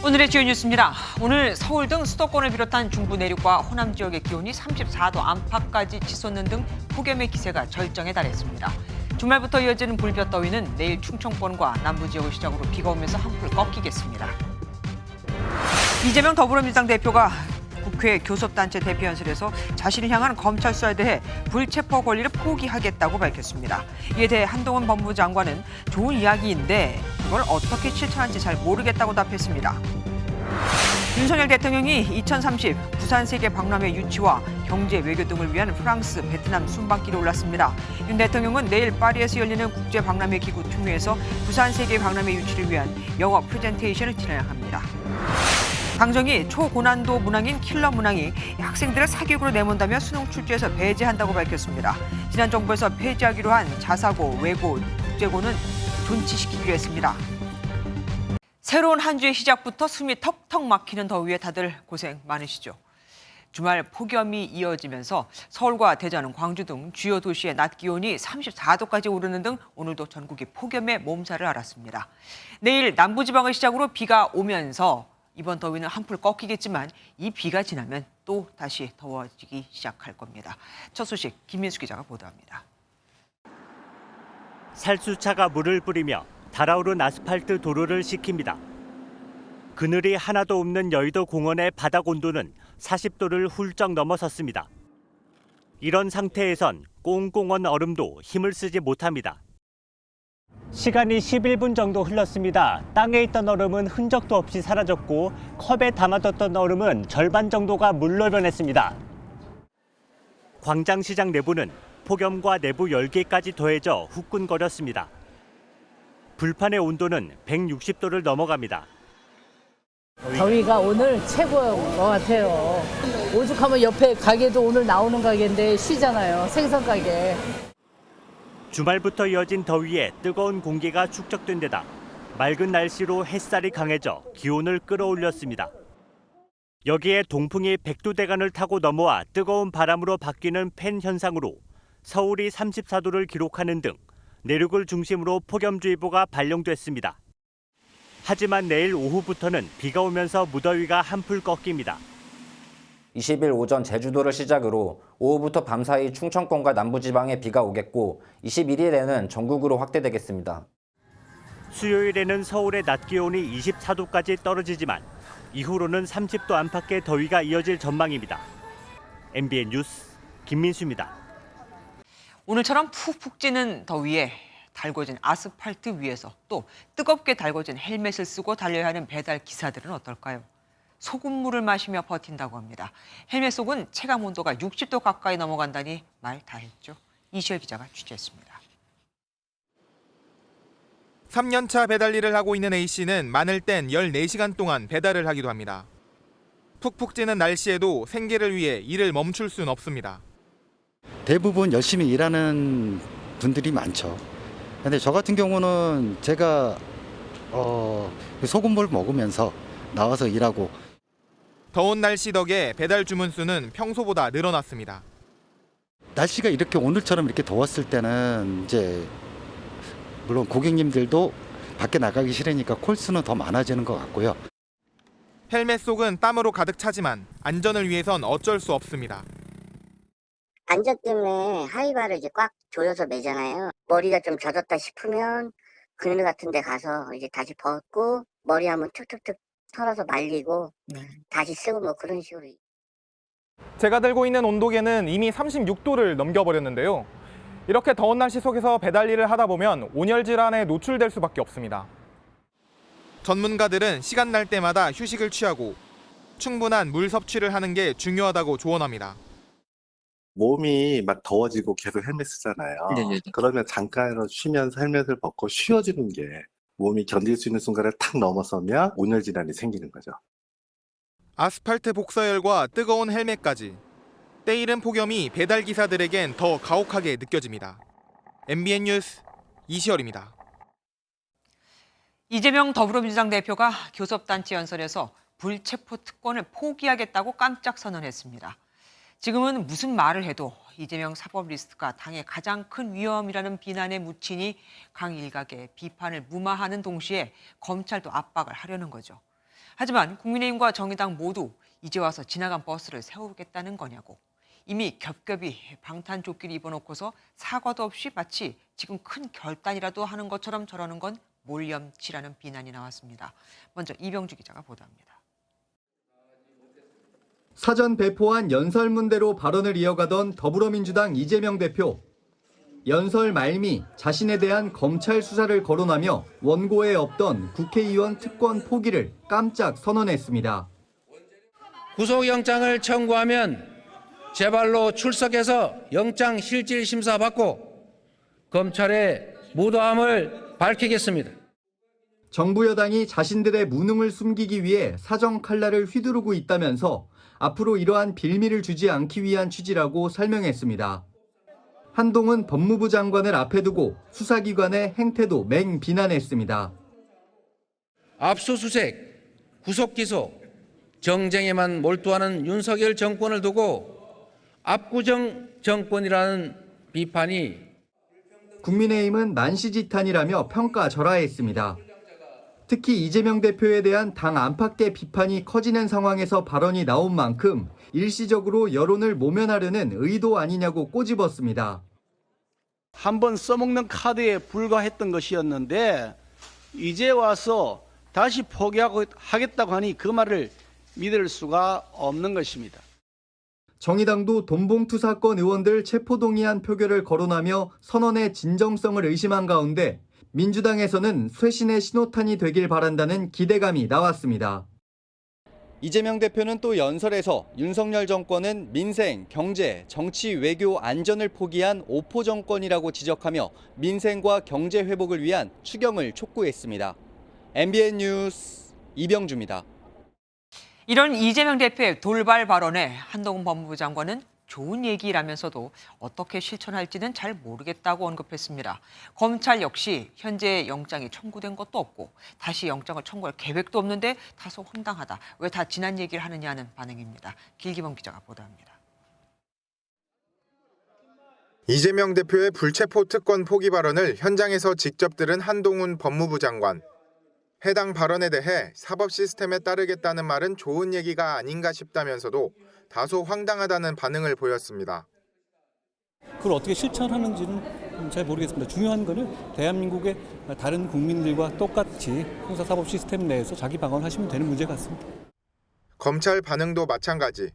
오늘의 주요 뉴스입니다. 오늘 서울 등 수도권을 비롯한 중부 내륙과 호남 지역의 기온이 34도 안팎까지 치솟는 등 폭염의 기세가 절정에 달했습니다. 주말부터 이어지는 불볕 더위는 내일 충청권과 남부 지역을 시작으로 비가 오면서 한풀 꺾이겠습니다. 이재명 더불어민주당 대표가 국회 교섭단체 대표연설에서 자신을 향한 검찰 수사에 대해 불체포 권리를 포기하겠다고 밝혔습니다. 이에 대해 한동훈 법무부 장관은 좋은 이야기인데 이걸 어떻게 실천할지 잘 모르겠다고 답했습니다. 윤석열 대통령이 2030 부산 세계 박람회 유치와 경제 외교 등을 위한 프랑스, 베트남 순방길에 올랐습니다. 윤 대통령은 내일 파리에서 열리는 국제 박람회 기구 총회에서 부산 세계 박람회 유치를 위한 영어 프레젠테이션을 진행합니다. 당정이 초고난도 문항인 킬러 문항이 학생들을 사교육으로 내몬다며 수능 출제에서 배제한다고 밝혔습니다. 지난 정부에서 폐지하기로 한 자사고, 외고, 국제고는 존치시키기로 했습니다. 새로운 한 주의 시작부터 숨이 턱턱 막히는 더위에 다들 고생 많으시죠. 주말 폭염이 이어지면서 서울과 대전, 광주 등 주요 도시의 낮 기온이 34도까지 오르는 등 오늘도 전국이 폭염에 몸살을 앓았습니다. 내일 남부지방을 시작으로 비가 오면서 이번 더위는 한풀 꺾이겠지만 이 비가 지나면 또 다시 더워지기 시작할 겁니다. 첫 소식 김민수 기자가 보도합니다. 살수차가 물을 뿌리며 달아오른 아스팔트 도로를 식힙니다. 그늘이 하나도 없는 여의도 공원의 바닥 온도는 40도를 훌쩍 넘어섰습니다. 이런 상태에선 꽁꽁 얼음도 힘을 쓰지 못합니다. 시간이 11분 정도 흘렀습니다. 땅에 있던 얼음은 흔적도 없이 사라졌고 컵에 담아뒀던 얼음은 절반 정도가 물로 변했습니다. 광장시장 내부는 폭염과 내부 열기까지 더해져 후끈거렸습니다. 불판의 온도는 160도를 넘어갑니다. 더위가 오늘 최고인 것 같아요. 오죽하면 옆에 가게도 오늘 나오는 가게인데 쉬잖아요. 생선 가게. 주말부터 이어진 더위에 뜨거운 공기가 축적된 데다 맑은 날씨로 햇살이 강해져 기온을 끌어올렸습니다. 여기에 동풍이 백두대간을 타고 넘어와 뜨거운 바람으로 바뀌는 팬 현상으로 서울이 34도를 기록하는 등 내륙을 중심으로 폭염주의보가 발령됐습니다. 하지만 내일 오후부터는 비가 오면서 무더위가 한풀 꺾입니다. 20일 오전 제주도를 시작으로 오후부터 밤사이 충청권과 남부지방에 비가 오겠고 21일에는 전국으로 확대되겠습니다. 수요일에는 서울의 낮 기온이 24도까지 떨어지지만 이후로는 30도 안팎의 더위가 이어질 전망입니다. MBN 뉴스 김민수입니다. 오늘처럼 푹푹 찌는 더위에 달궈진 아스팔트 위에서 또 뜨겁게 달궈진 헬멧을 쓰고 달려야 하는 배달 기사들은 어떨까요? 소금물을 마시며 버틴다고 합니다. 헬멧 속은 체감 온도가 60도 가까이 넘어간다니 말 다 했죠. 이시열 기자가 취재했습니다. 3년차 배달 일을 하고 있는 A씨는 많을 땐 14시간 동안 배달을 하기도 합니다. 푹푹 찌는 날씨에도 생계를 위해 일을 멈출 수는 없습니다. 대부분 열심히 일하는 분들이 많죠. 근데 저 같은 경우는 제가 소금물 먹으면서 나와서 일하고 더운 날씨 덕에 배달 주문 수는 평소보다 늘어났습니다. 날씨가 이렇게 오늘처럼 이렇게 더웠을 때는 이제 물론 고객님들도 밖에 나가기 싫으니까 콜수는 더 많아지는 것 같고요. 헬멧 속은 땀으로 가득 차지만 안전을 위해선 어쩔 수 없습니다. 안전 때문에 하이바를 이제 꽉 조여서 매잖아요. 머리가 좀 젖었다 싶으면 그늘 같은 데 가서 이제 다시 벗고 머리 한번 툭툭툭 털어서 말리고 다시 쓰고 뭐 그런 식으로. 제가 들고 있는 온도계는 이미 36도를 넘겨버렸는데요. 이렇게 더운 날씨 속에서 배달 일을 하다 보면 온열 질환에 노출될 수밖에 없습니다. 전문가들은 시간 날 때마다 휴식을 취하고 충분한 물 섭취를 하는 게 중요하다고 조언합니다. 몸이 막 더워지고 계속 헬멧 쓰잖아요. 그러면 잠깐 쉬면서 헬멧을 벗고 쉬어주는 게 몸이 견딜 수 있는 순간을 탁 넘어서면 온열 질환이 생기는 거죠. 아스팔트 복사열과 뜨거운 헬멧까지 때이른 폭염이 배달 기사들에겐 더 가혹하게 느껴집니다. MBN 뉴스 이시열입니다. 이재명 더불어민주당 대표가 교섭단체 연설에서 불체포 특권을 포기하겠다고 깜짝 선언했습니다. 지금은 무슨 말을 해도 이재명 사법 리스크가 당의 가장 큰 위험이라는 비난에 묻히니 강 일각의 비판을 무마하는 동시에 검찰도 압박을 하려는 거죠. 하지만 국민의힘과 정의당 모두 이제 와서 지나간 버스를 세우겠다는 거냐고. 이미 겹겹이 방탄조끼를 입어놓고서 사과도 없이 마치 지금 큰 결단이라도 하는 것처럼 저러는 건 몰염치라는 비난이 나왔습니다. 먼저 이병주 기자가 보도합니다. 사전 배포한 연설문대로 발언을 이어가던 더불어민주당 이재명 대표. 연설 말미 자신에 대한 검찰 수사를 거론하며 원고에 없던 국회의원 특권 포기를 깜짝 선언했습니다. 구속영장을 청구하면 제발로 출석해서 영장 실질 심사 받고 검찰의 무도함을 밝히겠습니다. 정부 여당이 자신들의 무능을 숨기기 위해 사정 칼날을 휘두르고 있다면서 앞으로 이러한 빌미를 주지 않기 위한 취지라고 설명했습니다. 한동훈 법무부 장관을 앞에 두고 수사기관의 행태도 맹비난했습니다. 압수수색, 구속기소, 정쟁에만 몰두하는 윤석열 정권을 두고 압구정 정권이라는 비판이 국민의힘은 만시지탄이라며 평가절하했습니다. 특히 이재명 대표에 대한 당 안팎의 비판이 커지는 상황에서 발언이 나온 만큼 일시적으로 여론을 모면하려는 의도 아니냐고 꼬집었습니다. 한번 써먹는 카드에 불과했던 것이었는데 이제 와서 다시 포기하겠다고 하니 그 말을 믿을 수가 없는 것입니다. 정의당도 돈봉투 사건 의원들 체포동의안 표결을 거론하며 선언의 진정성을 의심한 가운데 민주당에서는 쇄신의 신호탄이 되길 바란다는 기대감이 나왔습니다. 이재명 대표는 또 연설에서 윤석열 정권은 민생, 경제, 정치, 외교, 안전을 포기한 오포 정권이라고 지적하며 민생과 경제 회복을 위한 추경을 촉구했습니다. MBN 뉴스 이병주입니다. 이런 이재명 대표의 돌발 발언에 한동훈 법무부 장관은 좋은 얘기라면서도 어떻게 실천할지는 잘 모르겠다고 언급했습니다. 검찰 역시 현재 영장이 청구된 것도 없고 다시 영장을 청구할 계획도 없는데 다소 황당하다. 왜 다 지난 얘기를 하느냐는 반응입니다. 길기범 기자가 보도합니다. 이재명 대표의 불체포 특권 포기 발언을 현장에서 직접 들은 한동훈 법무부 장관. 해당 발언에 대해 사법 시스템에 따르겠다는 말은 좋은 얘기가 아닌가 싶다면서도 다소 황당하다는 반응을 보였습니다. 그걸 어떻게 실천하는지는 잘 모르겠습니다. 중요한 거는 대한민국의 다른 국민들과 똑같이 형사사법 시스템 내에서 자기 방어를 하시면 되는 문제 같습니다. 검찰 반응도 마찬가지.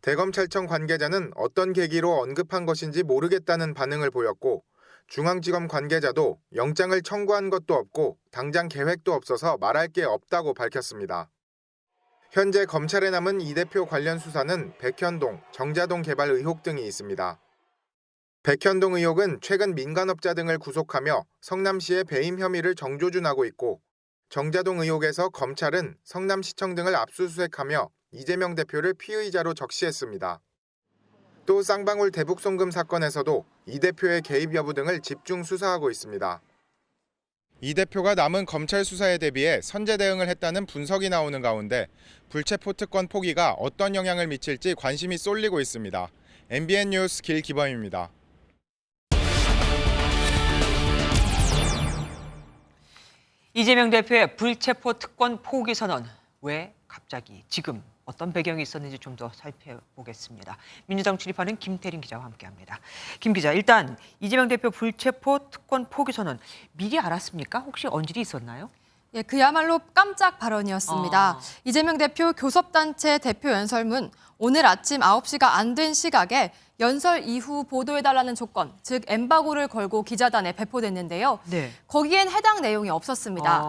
대검찰청 관계자는 어떤 계기로 언급한 것인지 모르겠다는 반응을 보였고 중앙지검 관계자도 영장을 청구한 것도 없고 당장 계획도 없어서 말할 게 없다고 밝혔습니다. 현재 검찰에 남은 이 대표 관련 수사는 백현동, 정자동 개발 의혹 등이 있습니다. 백현동 의혹은 최근 민간업자 등을 구속하며 성남시의 배임 혐의를 정조준하고 있고 정자동 의혹에서 검찰은 성남시청 등을 압수수색하며 이재명 대표를 피의자로 적시했습니다. 또 쌍방울 대북송금 사건에서도 이 대표의 개입 여부 등을 집중 수사하고 있습니다. 이 대표가 남은 검찰 수사에 대비해 선제 대응을 했다는 분석이 나오는 가운데 불체포 특권 포기가 어떤 영향을 미칠지 관심이 쏠리고 있습니다. MBN 뉴스 길기범입니다. 이재명 대표의 불체포 특권 포기 선언. 왜 갑자기 지금 어떤 배경이 있었는지 좀 더 살펴보겠습니다. 민주당 출입하는 김태린 기자와 함께합니다. 김 기자, 일단 이재명 대표 불체포 특권 포기 선언 미리 알았습니까? 혹시 언질이 있었나요? 예, 그야말로 깜짝 발언이었습니다. 이재명 대표 교섭단체 대표 연설문 오늘 아침 9시가 안 된 시각에 연설 이후 보도해달라는 조건, 즉 엠바고를 걸고 기자단에 배포됐는데요. 네. 거기엔 해당 내용이 없었습니다.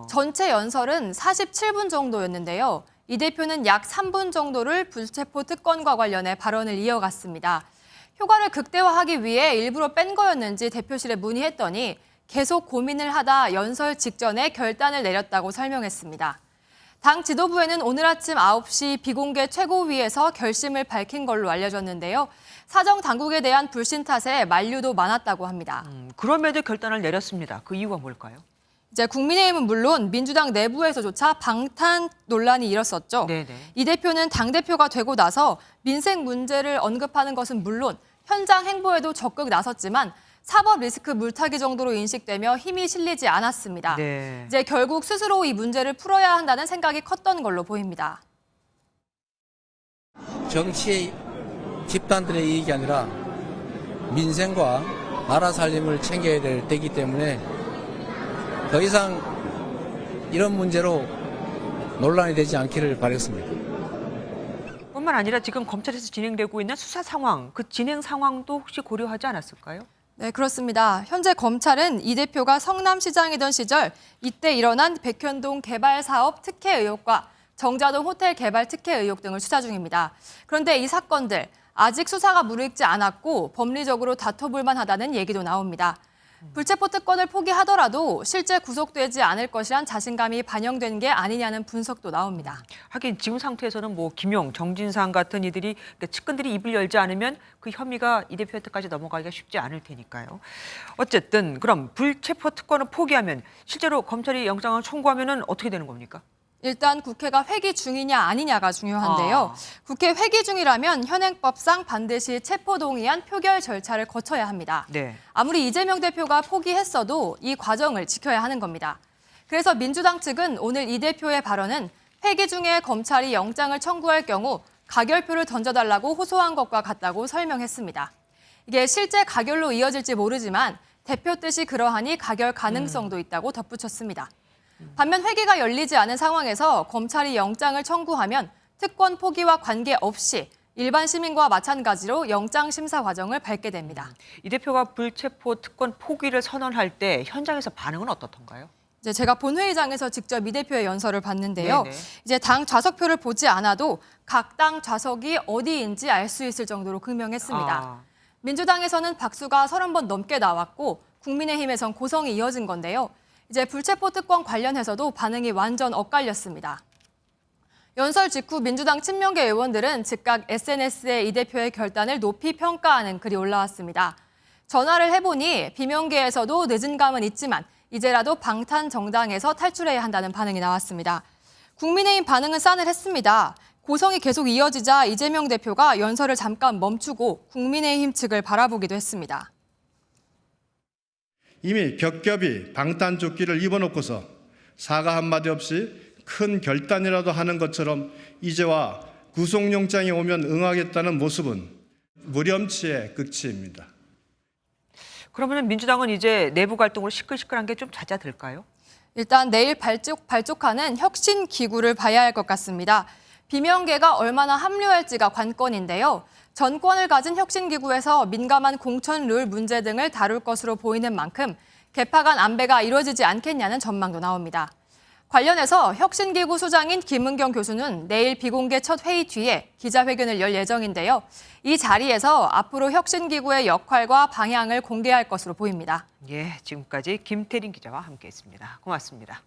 전체 연설은 47분 정도였는데요. 이 대표는 약 3분 정도를 불체포 특권과 관련해 발언을 이어갔습니다. 효과를 극대화하기 위해 일부러 뺀 거였는지 대표실에 문의했더니 계속 고민을 하다 연설 직전에 결단을 내렸다고 설명했습니다. 당 지도부에는 오늘 아침 9시 비공개 최고위에서 결심을 밝힌 걸로 알려졌는데요. 사정 당국에 대한 불신 탓에 만류도 많았다고 합니다. 그럼에도 결단을 내렸습니다. 그 이유가 뭘까요? 이제 국민의힘은 물론 민주당 내부에서조차 방탄 논란이 일었었죠. 네네. 이 대표는 당대표가 되고 나서 민생 문제를 언급하는 것은 물론 현장 행보에도 적극 나섰지만 사법 리스크 물타기 정도로 인식되며 힘이 실리지 않았습니다. 네. 이제 결국 스스로 이 문제를 풀어야 한다는 생각이 컸던 걸로 보입니다. 정치 집단들의 이익이 아니라 민생과 나라 살림을 챙겨야 될 때이기 때문에 더 이상 이런 문제로 논란이 되지 않기를 바랐습니다. 뿐만 아니라 지금 검찰에서 진행되고 있는 수사 상황, 그 진행 상황도 혹시 고려하지 않았을까요? 네, 그렇습니다. 현재 검찰은 이 대표가 성남시장이던 시절 이때 일어난 백현동 개발 사업 특혜 의혹과 정자동 호텔 개발 특혜 의혹 등을 수사 중입니다. 그런데 이 사건들 아직 수사가 무르익지 않았고 법리적으로 다퉈볼 만하다는 얘기도 나옵니다. 불체포 특권을 포기하더라도 실제 구속되지 않을 것이란 자신감이 반영된 게 아니냐는 분석도 나옵니다. 하긴 지금 상태에서는 뭐 김용, 정진상 같은 이들이 측근들이 입을 열지 않으면 그 혐의가 이 대표한테까지 넘어가기가 쉽지 않을 테니까요. 어쨌든 그럼 불체포 특권을 포기하면 실제로 검찰이 영장을 청구하면은 어떻게 되는 겁니까? 일단 국회가 회기 중이냐 아니냐가 중요한데요. 국회 회기 중이라면 현행법상 반드시 체포동의안 표결 절차를 거쳐야 합니다. 네. 아무리 이재명 대표가 포기했어도 이 과정을 지켜야 하는 겁니다. 그래서 민주당 측은 오늘 이 대표의 발언은 회기 중에 검찰이 영장을 청구할 경우 가결표를 던져달라고 호소한 것과 같다고 설명했습니다. 이게 실제 가결로 이어질지 모르지만 대표 뜻이 그러하니 가결 가능성도 있다고 덧붙였습니다. 반면 회기가 열리지 않은 상황에서 검찰이 영장을 청구하면 특권 포기와 관계없이 일반 시민과 마찬가지로 영장 심사 과정을 밟게 됩니다. 이 대표가 불체포 특권 포기를 선언할 때 현장에서 반응은 어떻던가요? 이제 제가 본회의장에서 직접 이 대표의 연설을 봤는데요. 네네. 이제 당 좌석표를 보지 않아도 각 당 좌석이 어디인지 알 수 있을 정도로 극명했습니다. 민주당에서는 박수가 30번 넘게 나왔고 국민의힘에선 고성이 이어진 건데요. 이제 불체포 특권 관련해서도 반응이 완전 엇갈렸습니다. 연설 직후 민주당 친명계 의원들은 즉각 SNS에 이 대표의 결단을 높이 평가하는 글이 올라왔습니다. 전화를 해보니 비명계에서도 늦은 감은 있지만 이제라도 방탄 정당에서 탈출해야 한다는 반응이 나왔습니다. 국민의힘 반응은 싸늘했습니다. 고성이 계속 이어지자 이재명 대표가 연설을 잠깐 멈추고 국민의힘 측을 바라보기도 했습니다. 이미 겹겹이 방탄조끼를 입어놓고서 사과 한마디 없이 큰 결단이라도 하는 것처럼 이제와 구속영장이 오면 응하겠다는 모습은 무렴치의 극치입니다. 그러면 민주당은 이제 내부 갈등으로 시끌시끌한 게 좀 잦아들까요? 일단 내일 발족하는 혁신기구를 봐야 할 것 같습니다. 비명계가 얼마나 합류할지가 관건인데요. 전권을 가진 혁신기구에서 민감한 공천 룰 문제 등을 다룰 것으로 보이는 만큼 개파 간 안배가 이루어지지 않겠냐는 전망도 나옵니다. 관련해서 혁신기구 소장인 김은경 교수는 내일 비공개 첫 회의 뒤에 기자회견을 열 예정인데요. 이 자리에서 앞으로 혁신기구의 역할과 방향을 공개할 것으로 보입니다. 예, 지금까지 김태린 기자와 함께했습니다. 고맙습니다.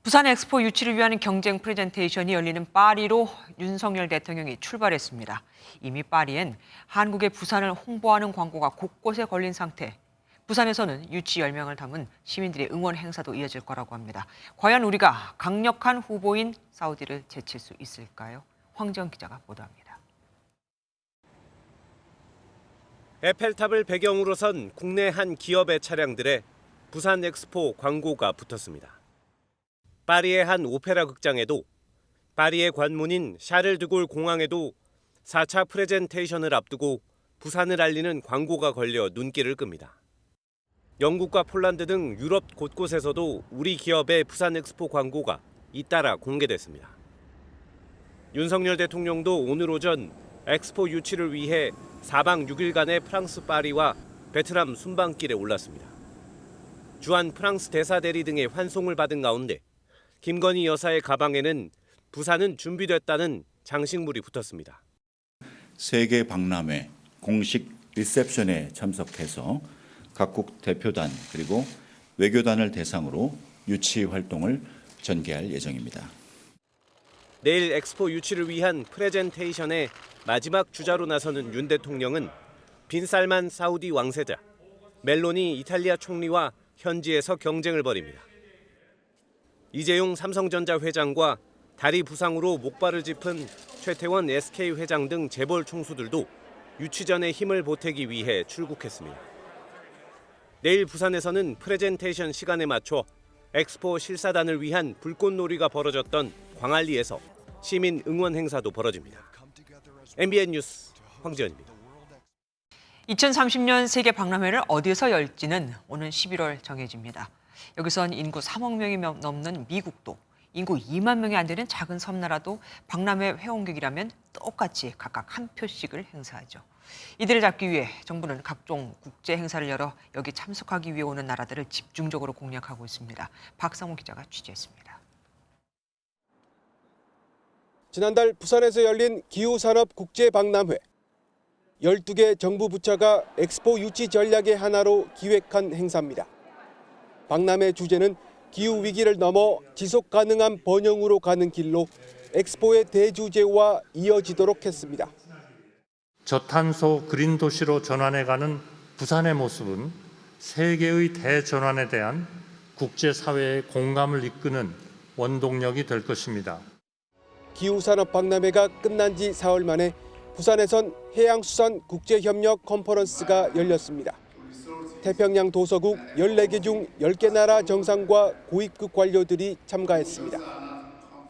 부산 엑스포 유치를 위한 경쟁 프레젠테이션이 열리는 파리로 윤석열 대통령이 출발했습니다. 이미 파리엔 한국의 부산을 홍보하는 광고가 곳곳에 걸린 상태. 부산에서는 유치 열명을 담은 시민들의 응원 행사도 이어질 거라고 합니다. 과연 우리가 강력한 후보인 사우디를 제칠 수 있을까요? 황정 기자가 보도합니다. 에펠탑을 배경으로 선 국내 한 기업의 차량들에 부산 엑스포 광고가 붙었습니다. 파리의 한 오페라 극장에도, 파리의 관문인 샤를드골 공항에도 4차 프레젠테이션을 앞두고 부산을 알리는 광고가 걸려 눈길을 끕니다. 영국과 폴란드 등 유럽 곳곳에서도 우리 기업의 부산 엑스포 광고가 잇따라 공개됐습니다. 윤석열 대통령도 오늘 오전 엑스포 유치를 위해 4박 6일간의 프랑스 파리와 베트남 순방길에 올랐습니다. 주한 프랑스 대사 대리 등의 환송을 받은 가운데 김건희 여사의 가방에는 부산은 준비됐다는 장식물이 붙었습니다. 세계 박람회 공식 리셉션에 참석해서 각국 대표단 그리고 외교단을 대상으로 유치 활동을 전개할 예정입니다. 내일 엑스포 유치를 위한 프레젠테이션의 마지막 주자로 나서는 윤 대통령은 빈살만 사우디 왕세자, 멜로니 이탈리아 총리와 현지에서 경쟁을 벌입니다. 이재용 삼성전자 회장과 다리 부상으로 목발을 짚은 최태원 SK 회장 등 재벌 총수들도 유치전에 힘을 보태기 위해 출국했습니다. 내일 부산에서는 프레젠테이션 시간에 맞춰 엑스포 실사단을 위한 불꽃놀이가 벌어졌던 광안리에서 시민 응원 행사도 벌어집니다. MBN 뉴스 황지연입니다. 2030년 세계 박람회를 어디서 열지는 오는 11월 정해집니다. 여기선 인구 3억 명이 넘는 미국도, 인구 2만 명이 안 되는 작은 섬나라도 박람회 회원국이라면 똑같이 각각 한 표씩을 행사하죠. 이들을 잡기 위해 정부는 각종 국제 행사를 열어 여기 참석하기 위해 오는 나라들을 집중적으로 공략하고 있습니다. 박상호 기자가 취재했습니다. 지난달 부산에서 열린 기후산업 국제박람회. 12개 정부 부처가 엑스포 유치 전략의 하나로 기획한 행사입니다. 박람회 주제는 기후위기를 넘어 지속가능한 번영으로 가는 길로 엑스포의 대주제와 이어지도록 했습니다. 저탄소 그린 도시로 전환해가는 부산의 모습은 세계의 대전환에 대한 국제사회의 공감을 이끄는 원동력이 될 것입니다. 기후산업 박람회가 끝난 지 4월 만에 부산에선 해양수산 국제협력 컨퍼런스가 열렸습니다. 태평양 도서국 14개 중 10개 나라 정상과 고위급 관료들이 참가했습니다.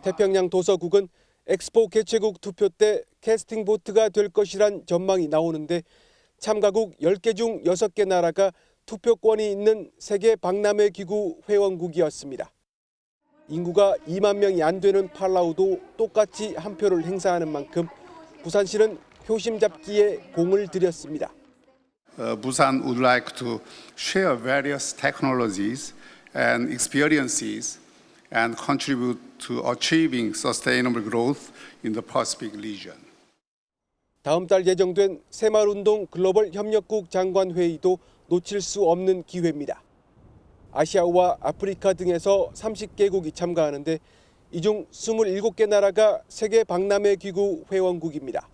태평양 도서국은 엑스포 개최국 투표 때 캐스팅 보트가 될 것이란 전망이 나오는데 참가국 10개 중 6개 나라가 투표권이 있는 세계 박람회 기구 회원국이었습니다. 인구가 2만 명이 안 되는 팔라우도 똑같이 한 표를 행사하는 만큼 부산시는 표심 잡기에 공을 들였습니다. Busan would like to share various technologies and experiences and contribute to achieving sustainable growth in the Pacific region. 다음 달 예정된 새마을운동 글로벌 협력국 장관 회의도 놓칠 수 없는 기회입니다. 아시아와 아프리카 등에서 30개국이 참가하는데 이 중 27개 나라가 세계 박람회 기구 회원국입니다.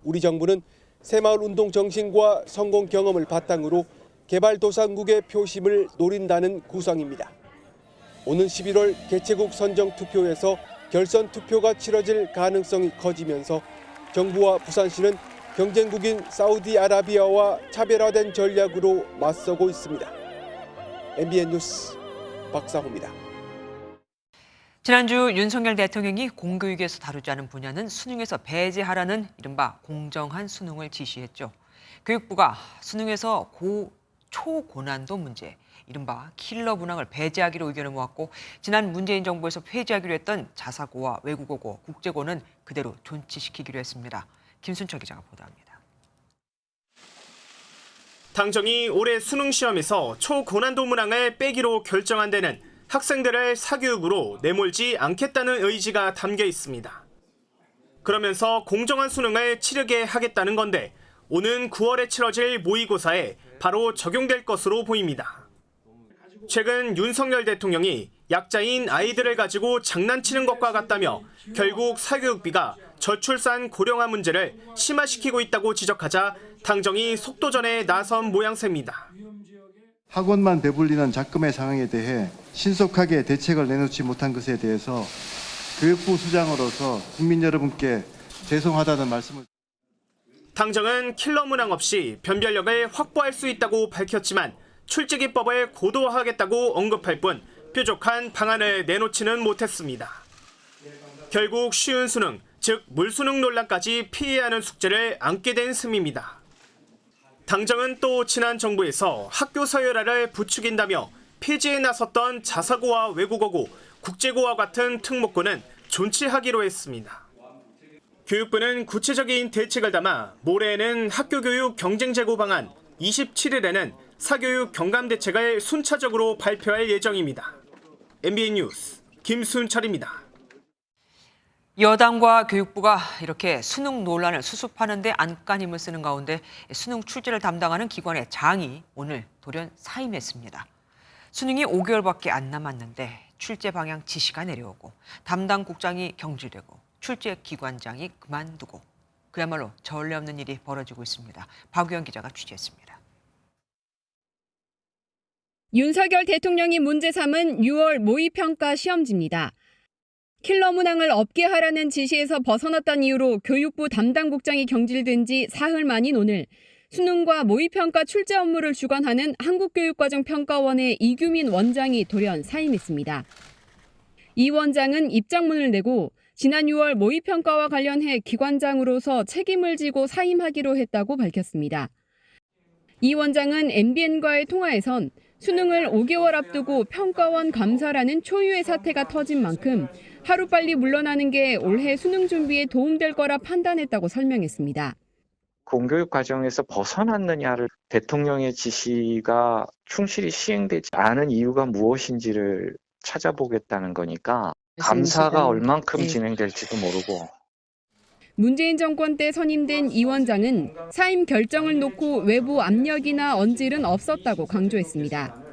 우리 정부는 새마을운동 정신과 성공 경험을 바탕으로 개발도상국의 표심을 노린다는 구상입니다. 오는 11월 개최국 선정 투표에서 결선 투표가 치러질 가능성이 커지면서 정부와 부산시는 경쟁국인 사우디아라비아와 차별화된 전략으로 맞서고 있습니다. MBN 뉴스 박상호입니다. 지난주 윤석열 대통령이 공교육에서 다루지 않은 분야는 수능에서 배제하라는 이른바 공정한 수능을 지시했죠. 교육부가 수능에서 초고난도 문제, 이른바 킬러 문항을 배제하기로 의견을 모았고 지난 문재인 정부에서 폐지하기로 했던 자사고와 외국어고, 국제고는 그대로 존치시키기로 했습니다. 김순철 기자가 보도합니다. 당정이 올해 수능 시험에서 초고난도 문항을 빼기로 결정한 데는 학생들을 사교육으로 내몰지 않겠다는 의지가 담겨 있습니다. 그러면서 공정한 수능을 치르게 하겠다는 건데 오는 9월에 치러질 모의고사에 바로 적용될 것으로 보입니다. 최근 윤석열 대통령이 약자인 아이들을 가지고 장난치는 것과 같다며 결국 사교육비가 저출산 고령화 문제를 심화시키고 있다고 지적하자 당정이 속도전에 나선 모양새입니다. 학원만 배불리는 작금의 상황에 대해 신속하게 대책을 내놓지 못한 것에 대해서 교육부 수장으로서 국민 여러분께 죄송하다는 말씀을. 당정은 킬러 문항 없이 변별력을 확보할 수 있다고 밝혔지만 출제기법을 고도화하겠다고 언급할 뿐 뾰족한 방안을 내놓지는 못했습니다. 결국 쉬운 수능, 즉 물수능 논란까지 피해야 하는 숙제를 안게 된 셈입니다. 당정은 또 지난 정부에서 학교 서열화를 부추긴다며 폐지에 나섰던 자사고와 외국어고, 국제고와 같은 특목고는 존치하기로 했습니다. 교육부는 구체적인 대책을 담아 모레에는 학교교육 경쟁제고 방안, 27일에는 사교육 경감 대책을 순차적으로 발표할 예정입니다. MBN 뉴스 김순철입니다. 여당과 교육부가 이렇게 수능 논란을 수습하는 데 안간힘을 쓰는 가운데 수능 출제를 담당하는 기관의 장이 오늘 돌연 사임했습니다. 수능이 5개월밖에 안 남았는데 출제 방향 지시가 내려오고 담당 국장이 경질되고 출제 기관장이 그만두고 그야말로 전례 없는 일이 벌어지고 있습니다. 박유영 기자가 취재했습니다. 윤석열 대통령이 문제 삼은 6월 모의평가 시험지입니다. 킬러 문항을 없게 하라는 지시에서 벗어났다는 이유로 교육부 담당 국장이 경질된 지 사흘 만인 오늘 수능과 모의평가 출제 업무를 주관하는 한국교육과정평가원의 이규민 원장이 돌연 사임했습니다. 이 원장은 입장문을 내고 지난 6월 모의평가와 관련해 기관장으로서 책임을 지고 사임하기로 했다고 밝혔습니다. 이 원장은 MBN과의 통화에선 수능을 5개월 앞두고 평가원 감사라는 초유의 사태가 터진 만큼 하루빨리 물러나는 게 올해 수능 준비에 도움될 거라 판단했다고 설명했습니다. 공교육 과정에서 벗어났느냐를 대통령의 지시가 충실히 시행되지 않은 이유가 무엇인지를 찾아보겠다는 거니까 감사가 얼만큼 진행될지도 모르고. 문재인 정권 때 선임된 이 원장은 사임 결정을 놓고 외부 압력이나 언질은 없었다고 강조했습니다.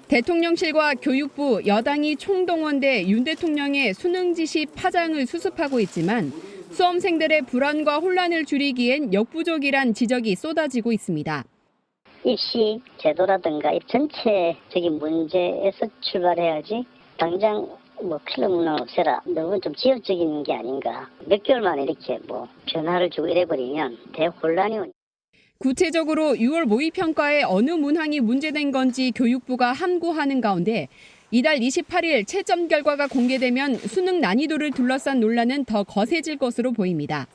대통령실과 교육부, 여당이 총동원돼 윤 대통령의 수능 지시 파장을 수습하고 있지만 수험생들의 불안과 혼란을 줄이기엔 역부족이란 지적이 쏟아지고 있습니다. 입시 제도라든가 전체적인 문제에서 출발해야지 당장 킬러 문항 없애라. 너무 좀 지역적인 게 아닌가. 몇 개월 만에 이렇게 변화를 주고 이래버리면 대혼란이 오니까. 구체적으로 6월 모의평가에 어느 문항이 문제된 건지 교육부가 함구하는 가운데 이달 28일 채점 결과가 공개되면 수능 난이도를 둘러싼 논란은 더 거세질 것으로 보입니다.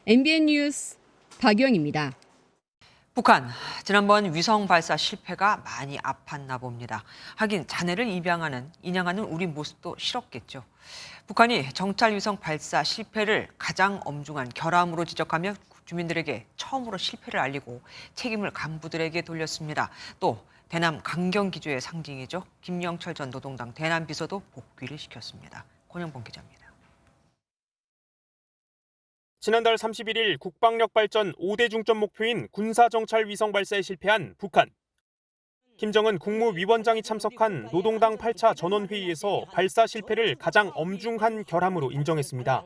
MBN 뉴스 박유영입니다. 북한, 지난번 위성 발사 실패가 많이 아팠나 봅니다. 하긴 자네를 인양하는 우리 모습도 싫었겠죠. 북한이 정찰 위성 발사 실패를 가장 엄중한 결함으로 지적하며 주민들에게 처음으로 실패를 알리고 책임을 간부들에게 돌렸습니다. 또 대남 강경기조의 상징이죠. 김영철 전 노동당 대남 비서도 복귀를 시켰습니다. 권영봉 기자입니다. 지난달 31일 국방력 발전 5대 중점 목표인 군사정찰 위성 발사에 실패한 북한. 김정은 국무위원장이 참석한 노동당 8차 전원회의에서 발사 실패를 가장 엄중한 결함으로 인정했습니다.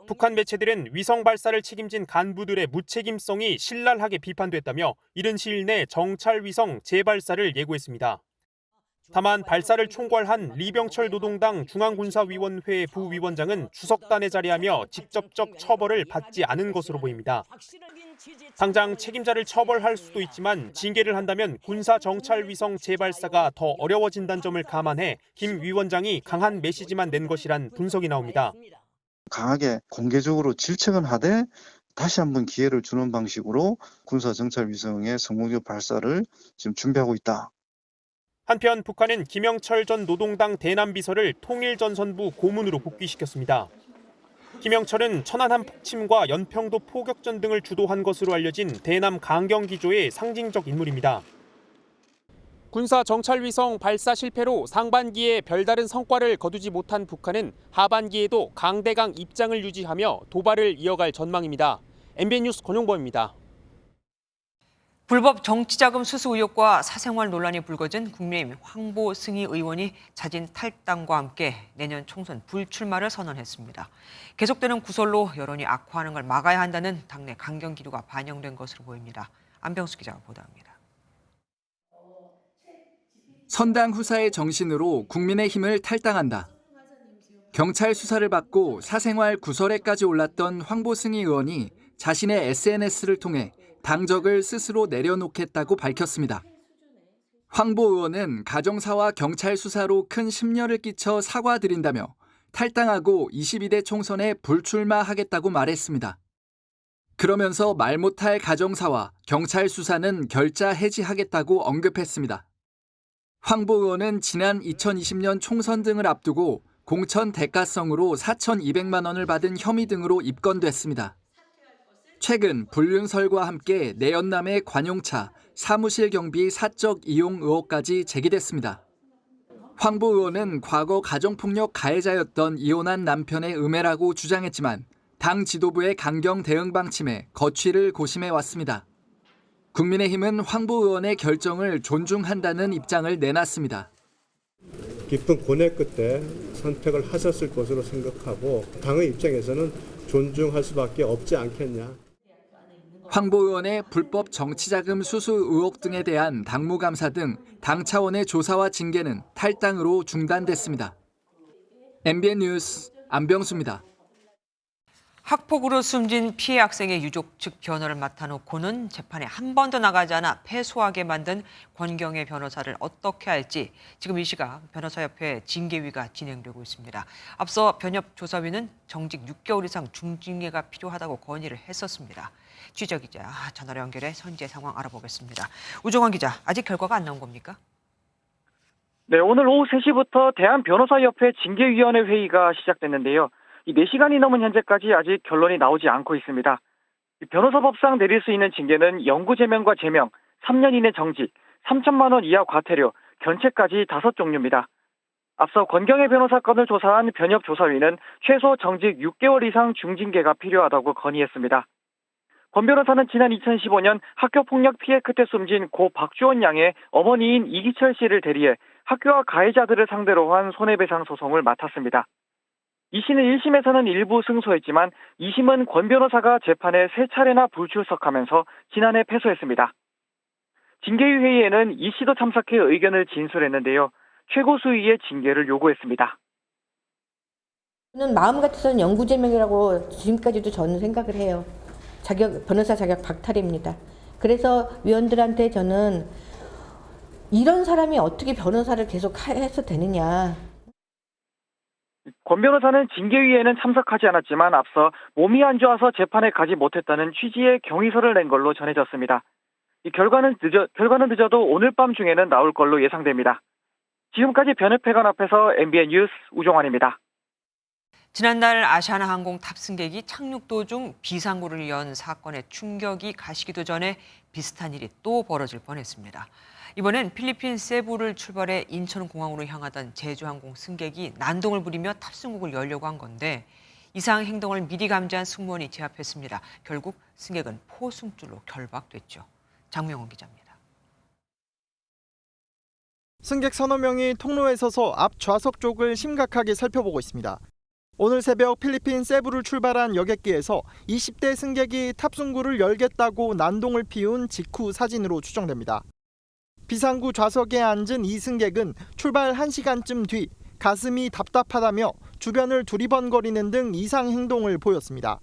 북한 매체들은 위성 발사를 책임진 간부들의 무책임성이 신랄하게 비판됐다며 이른 시일 내 정찰 위성 재발사를 예고했습니다. 다만 발사를 총괄한 리병철 노동당 중앙군사위원회 부위원장은 추석단에 자리하며 직접적 처벌을 받지 않은 것으로 보입니다. 당장 책임자를 처벌할 수도 있지만 징계를 한다면 군사정찰위성 재발사가 더 어려워진다는 점을 감안해 김 위원장이 강한 메시지만 낸 것이란 분석이 나옵니다. 강하게 공개적으로 질책은 하되 다시 한번 기회를 주는 방식으로 군사정찰위성의 성공적 발사를 지금 준비하고 있다. 한편 북한은 김영철 전 노동당 대남비서를 통일전선부 고문으로 복귀시켰습니다. 김영철은 천안함 폭침과 연평도 포격전 등을 주도한 것으로 알려진 대남 강경기조의 상징적 인물입니다. 군사정찰위성 발사 실패로 상반기에 별다른 성과를 거두지 못한 북한은 하반기에도 강대강 입장을 유지하며 도발을 이어갈 전망입니다. MBN 뉴스 권용범입니다. 불법 정치자금 수수 의혹과 사생활 논란이 불거진 국민의힘 황보승희 의원이 자진 탈당과 함께 내년 총선 불출마를 선언했습니다. 계속되는 구설로 여론이 악화하는 걸 막아야 한다는 당내 강경 기류가 반영된 것으로 보입니다. 안병수 기자가 보도합니다. 선당 후사의 정신으로 국민의힘을 탈당한다. 경찰 수사를 받고 사생활 구설에까지 올랐던 황보승희 의원이 자신의 SNS를 통해 당적을 스스로 내려놓겠다고 밝혔습니다. 황보 의원은 가정사와 경찰 수사로 큰 심려를 끼쳐 사과드린다며 탈당하고 22대 총선에 불출마하겠다고 말했습니다. 그러면서 말 못할 가정사와 경찰 수사는 결자 해지하겠다고 언급했습니다. 황보 의원은 지난 2020년 총선 등을 앞두고 공천 대가성으로 4,200만 원을 받은 혐의 등으로 입건됐습니다. 최근 불륜설과 함께 내연남의 관용차, 사무실 경비 사적 이용 의혹까지 제기됐습니다. 황보 의원은 과거 가정폭력 가해자였던 이혼한 남편의 음해라고 주장했지만 당 지도부의 강경 대응 방침에 거취를 고심해왔습니다. 국민의힘은 황보 의원의 결정을 존중한다는 입장을 내놨습니다. 깊은 고뇌 끝에 선택을 하셨을 것으로 생각하고 당의 입장에서는 존중할 수밖에 없지 않겠냐. 황보 의원의 불법 정치자금 수수 의혹 등에 대한 당무감사 등 당 차원의 조사와 징계는 탈당으로 중단됐습니다. MBN 뉴스 안병수입니다. 학폭으로 숨진 피해 학생의 유족 측 변호를 맡아놓고는 재판에 한 번도 나가지 않아 패소하게 만든 권경의 변호사를 어떻게 할지 지금 이 시각 변호사협회 징계위가 진행되고 있습니다. 앞서 변협조사위는 정직 6개월 이상 중징계가 필요하다고 건의를 했었습니다. 취재기자 전화로 연결해 현재 상황 알아보겠습니다. 우종환 기자, 아직 결과가 안 나온 겁니까? 네, 오늘 오후 3시부터 대한변호사협회 징계위원회 회의가 시작됐는데요. 이 4시간이 넘은 현재까지 아직 결론이 나오지 않고 있습니다. 변호사법상 내릴 수 있는 징계는 영구 제명과 제명, 3년 이내 정직, 3천만 원 이하 과태료, 견책까지 5종류입니다. 앞서 권경의 변호사 건을 조사한 변협조사위는 최소 정직 6개월 이상 중징계가 필요하다고 건의했습니다. 권 변호사는 지난 2015년 학교폭력 피해 끝에 숨진 고 박주원 양의 어머니인 이기철 씨를 대리해 학교와 가해자들을 상대로 한 손해배상 소송을 맡았습니다. 이 씨는 1심에서는 일부 승소했지만 2심은 권 변호사가 재판에 3차례나 불출석하면서 지난해 패소했습니다. 징계위 회의에는 이 씨도 참석해 의견을 진술했는데요. 최고수위의 징계를 요구했습니다. 저는 마음 같아서는 영구제명이라고 지금까지도 저는 생각을 해요. 변호사 자격 박탈입니다. 그래서 위원들한테 저는 이런 사람이 어떻게 변호사를 계속 해서 되느냐. 권 변호사는 징계위에는 참석하지 않았지만 앞서 몸이 안 좋아서 재판에 가지 못했다는 취지의 경위서를 낸 걸로 전해졌습니다. 이 결과는 늦어도 오늘 밤 중에는 나올 걸로 예상됩니다. 지금까지 변협회관 앞에서 MBN 뉴스 우종환입니다. 지난달 아시아나항공 탑승객이 착륙 도중 비상구를 연 사건의 충격이 가시기도 전에 비슷한 일이 또 벌어질 뻔했습니다. 이번엔 필리핀 세부를 출발해 인천공항으로 향하던 제주항공 승객이 난동을 부리며 탑승구를 열려고 한 건데 이상 행동을 미리 감지한 승무원이 제압했습니다. 결국 승객은 포승줄로 결박됐죠. 장명훈 기자입니다. 승객 서너 명이 통로에 서서 앞 좌석 쪽을 심각하게 살펴보고 있습니다. 오늘 새벽 필리핀 세부를 출발한 여객기에서 20대 승객이 탑승구를 열겠다고 난동을 피운 직후 사진으로 추정됩니다. 비상구 좌석에 앉은 이 승객은 출발 1시간쯤 뒤 가슴이 답답하다며 주변을 두리번거리는 등 이상 행동을 보였습니다.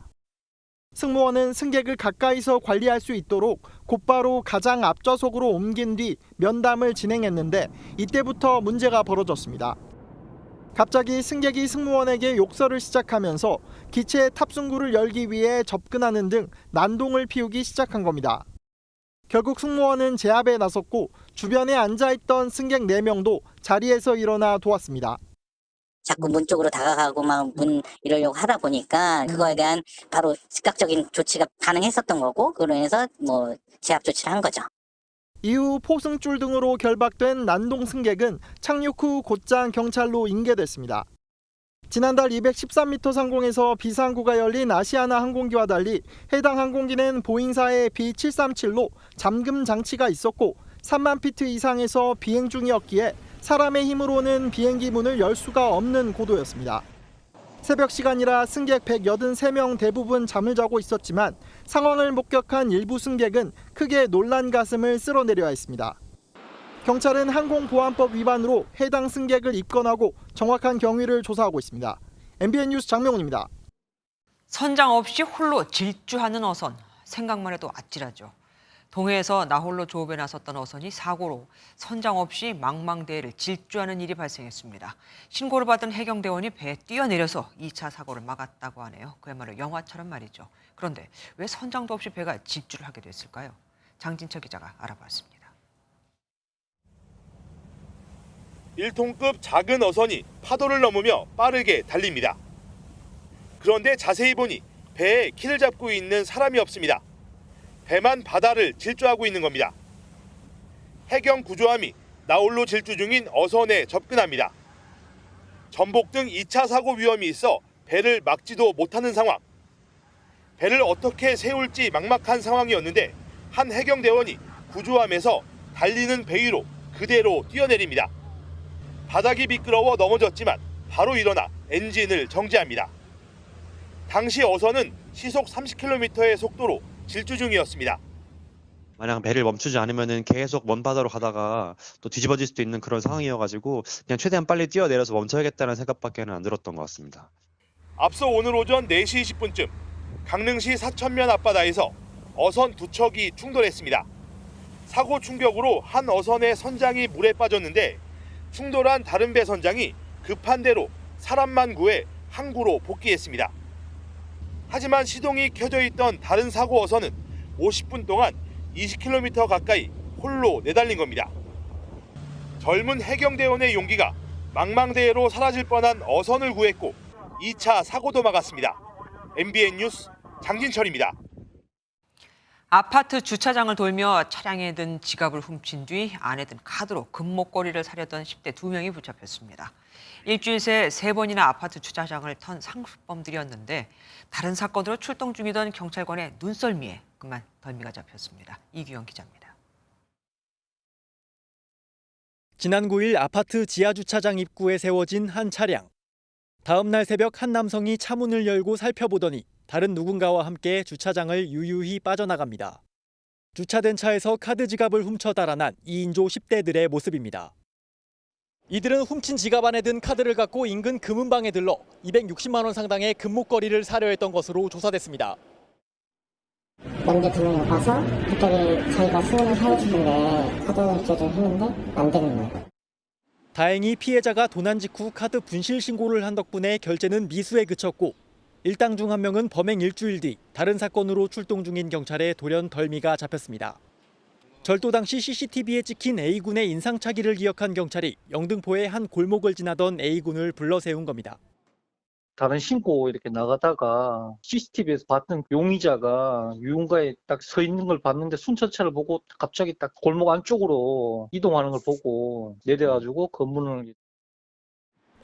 승무원은 승객을 가까이서 관리할 수 있도록 곧바로 가장 앞좌석으로 옮긴 뒤 면담을 진행했는데 이때부터 문제가 벌어졌습니다. 갑자기 승객이 승무원에게 욕설을 시작하면서 기체 탑승구를 열기 위해 접근하는 등 난동을 피우기 시작한 겁니다. 결국 승무원은 제압에 나섰고 주변에 앉아있던 승객 4명도 자리에서 일어나 도왔습니다. 자꾸 문 쪽으로 다가가고 막 문 이러려고 하다 보니까 그거에 대한 바로 즉각적인 조치가 가능했었던 거고 그러면서 제압 조치를 한 거죠. 이후 포승줄 등으로 결박된 난동 승객은 착륙 후 곧장 경찰로 인계됐습니다. 지난달 213m 상공에서 비상구가 열린 아시아나 항공기와 달리 해당 항공기는 보잉사의 B737로 잠금 장치가 있었고 3만 피트 이상에서 비행 중이었기에 사람의 힘으로는 비행기 문을 열 수가 없는 고도였습니다. 새벽 시간이라 승객 183명 대부분 잠을 자고 있었지만 상황을 목격한 일부 승객은 크게 놀란 가슴을 쓸어내려야 했습니다. 경찰은 항공보안법 위반으로 해당 승객을 입건하고 정확한 경위를 조사하고 있습니다. MBN 뉴스 장명훈입니다. 선장 없이 홀로 질주하는 어선, 생각만 해도 아찔하죠. 동해에서 나홀로 조업에 나섰던 어선이 사고로 선장 없이 망망대해를 질주하는 일이 발생했습니다. 신고를 받은 해경대원이 배에 뛰어내려서 2차 사고를 막았다고 하네요. 그야말로 영화처럼 말이죠. 그런데 왜 선장도 없이 배가 질주를 하게 됐을까요? 장진철 기자가 알아봤습니다. 1톤급 작은 어선이 파도를 넘으며 빠르게 달립니다. 그런데 자세히 보니 배에 키를 잡고 있는 사람이 없습니다. 배만 바다를 질주하고 있는 겁니다. 해경 구조함이 나홀로 질주 중인 어선에 접근합니다. 전복 등 2차 사고 위험이 있어 배를 막지도 못하는 상황. 배를 어떻게 세울지 막막한 상황이었는데 한 해경대원이 구조함에서 달리는 배 위로 그대로 뛰어내립니다. 바닥이 미끄러워 넘어졌지만 바로 일어나 엔진을 정지합니다. 당시 어선은 시속 30km의 속도로 질주 중이었습니다. 만약 배를 멈추지 않으면은 계속 먼 바다로 가다가 또 뒤집어질 수도 있는 그런 상황이어가지고 그냥 최대한 빨리 뛰어내려서 멈춰야겠다는 생각밖에는 안 들었던 것 같습니다. 앞서 오늘 오전 4시 20분쯤 강릉시 사천면 앞바다에서 어선 두 척이 충돌했습니다. 사고 충격으로 한 어선의 선장이 물에 빠졌는데 충돌한 다른 배 선장이 급한 대로 사람만 구해 항구로 복귀했습니다. 하지만 시동이 켜져 있던 다른 사고 어선은 50분 동안 20km 가까이 홀로 내달린 겁니다. 젊은 해경대원의 용기가 망망대해로 사라질 뻔한 어선을 구했고 2차 사고도 막았습니다. MBN 뉴스 장진철입니다. 아파트 주차장을 돌며 차량에 든 지갑을 훔친 뒤 안에 든 카드로 금목걸이를 사려던 10대 2명이 붙잡혔습니다. 일주일 새 3번이나 아파트 주차장을 턴 상습범들이었는데 다른 사건으로 출동 중이던 경찰관의 눈썰미에 그만 덜미가 잡혔습니다. 이규영 기자입니다. 지난 9일 아파트 지하주차장 입구에 세워진 한 차량. 다음 날 새벽 한 남성이 차문을 열고 살펴보더니 다른 누군가와 함께 주차장을 유유히 빠져나갑니다. 주차된 차에서 카드 지갑을 훔쳐 달아난 2인조 10대들의 모습입니다. 이들은 훔친 지갑 안에 든 카드를 갖고 인근 금은방에 들러 260만 원 상당의 금목걸이를 사려 했던 것으로 조사됐습니다. 남자 2명이 와서 갑자기 자기가 수은을 사고 싶은데 카드 결제를 했는데 안 되는 거예요. 다행히 피해자가 도난 직후 카드 분실 신고를 한 덕분에 결제는 미수에 그쳤고 일당 중 한 명은 범행 일주일 뒤 다른 사건으로 출동 중인 경찰에 돌연 덜미가 잡혔습니다. 절도 당시 CCTV에 찍힌 A군의 인상착의를 기억한 경찰이 영등포의 한 골목을 지나던 A군을 불러 세운 겁니다. 다른 신고 이렇게 나가다가 CCTV에서 봤던 용의자가 유흥가에 딱 서 있는 걸 봤는데 순찰차를 보고 갑자기 딱 골목 안쪽으로 이동하는 걸 보고 내려가지고 검문을.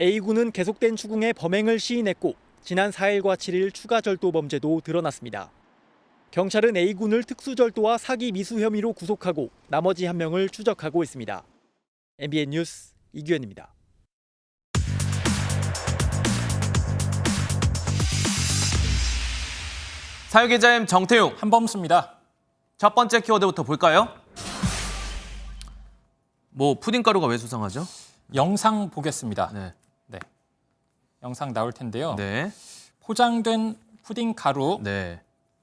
A군은 계속된 추궁에 범행을 시인했고 지난 4일과 7일 추가 절도 범죄도 드러났습니다. 경찰은 A군을 특수절도와 사기 미수 혐의로 구속하고 나머지 한 명을 추적하고 있습니다. MBN 뉴스 이규현입니다. 사회기자임 정태용, 한범수입니다. 첫 번째 키워드부터 볼까요? 뭐 푸딩가루가 왜 수상하죠? 영상 보겠습니다. 네. 영상 나올 텐데요. 네. 포장된 푸딩 가루